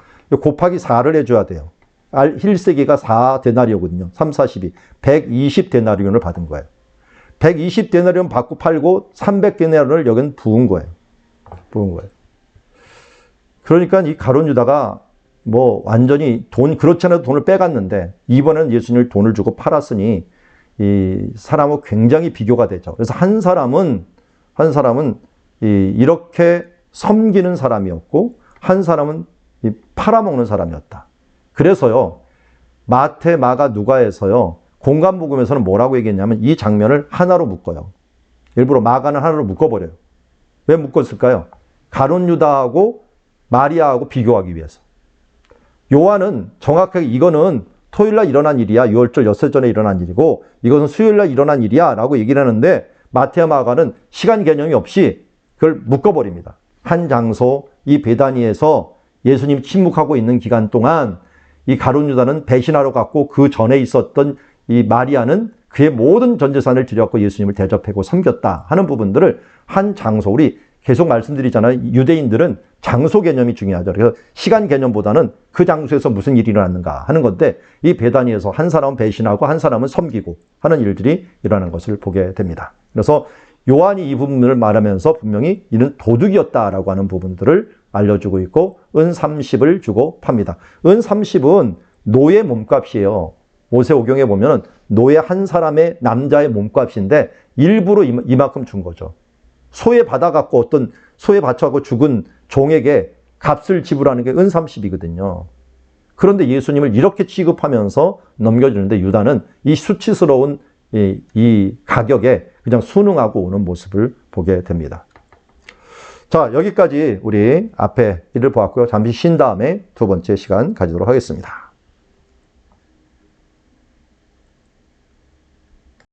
곱하기 4를 해줘야 돼요. 1세기가 4데나리오거든요. 3, 42. 120데나리온을 받은 거예요. 120데나리온 받고 팔고 300데나리온을 여기는 부은 거예요. 그러니까 이 가룟 유다가 뭐 완전히 그렇지 않아도 돈을 빼갔는데, 이번에는 예수님을 돈을 주고 팔았으니 이 사람하고 굉장히 비교가 되죠. 그래서 한 사람은 이렇게 섬기는 사람이었고, 한 사람은 팔아먹는 사람이었다. 그래서요, 마태, 마가, 누가에서요, 공간복음에서는 뭐라고 얘기했냐면 이 장면을 하나로 묶어요. 일부러 마가는 하나로 묶어버려요. 왜 묶었을까요? 가룟 유다하고 마리아하고 비교하기 위해서. 요한은 정확하게 이거는 토요일날 일어난 일이야. 6월절 엿새 전에 일어난 일이고, 이것은 수요일날 일어난 일이야 라고 얘기를 하는데, 마태와 마가는 시간 개념이 없이 그걸 묶어버립니다. 한 장소, 이 베다니에서 예수님 침묵하고 있는 기간 동안 이 가룟 유다는 배신하러 갔고, 그 전에 있었던 이 마리아는 그의 모든 전 재산을 들여갖고 예수님을 대접하고 섬겼다 하는 부분들을 한 장소, 우리 계속 말씀드리잖아요. 유대인들은 장소 개념이 중요하죠. 그래서 시간 개념보다는 그 장소에서 무슨 일이 일어났는가 하는 건데, 이 베다니에서 한 사람은 배신하고 한 사람은 섬기고 하는 일들이 일어나는 것을 보게 됩니다. 그래서 요한이 이 부분을 말하면서 분명히 이는 도둑이었다라고 하는 부분들을 알려주고 있고, 은 30을 주고 팝니다. 은 30은 노예 몸값이에요. 모세오경에 보면 노예 한 사람의 남자의 몸값인데 일부러 이만큼 준 거죠. 소에 받아갖고 어떤 소에 바쳐갖고 죽은 종에게 값을 지불하는 게 은 30이거든요. 그런데 예수님을 이렇게 취급하면서 넘겨주는데, 유다는 이 수치스러운 이 가격에 그냥 순응하고 오는 모습을 보게 됩니다. 자, 여기까지 우리 앞에 일을 보았고요. 잠시 쉰 다음에 두 번째 시간 가지도록 하겠습니다.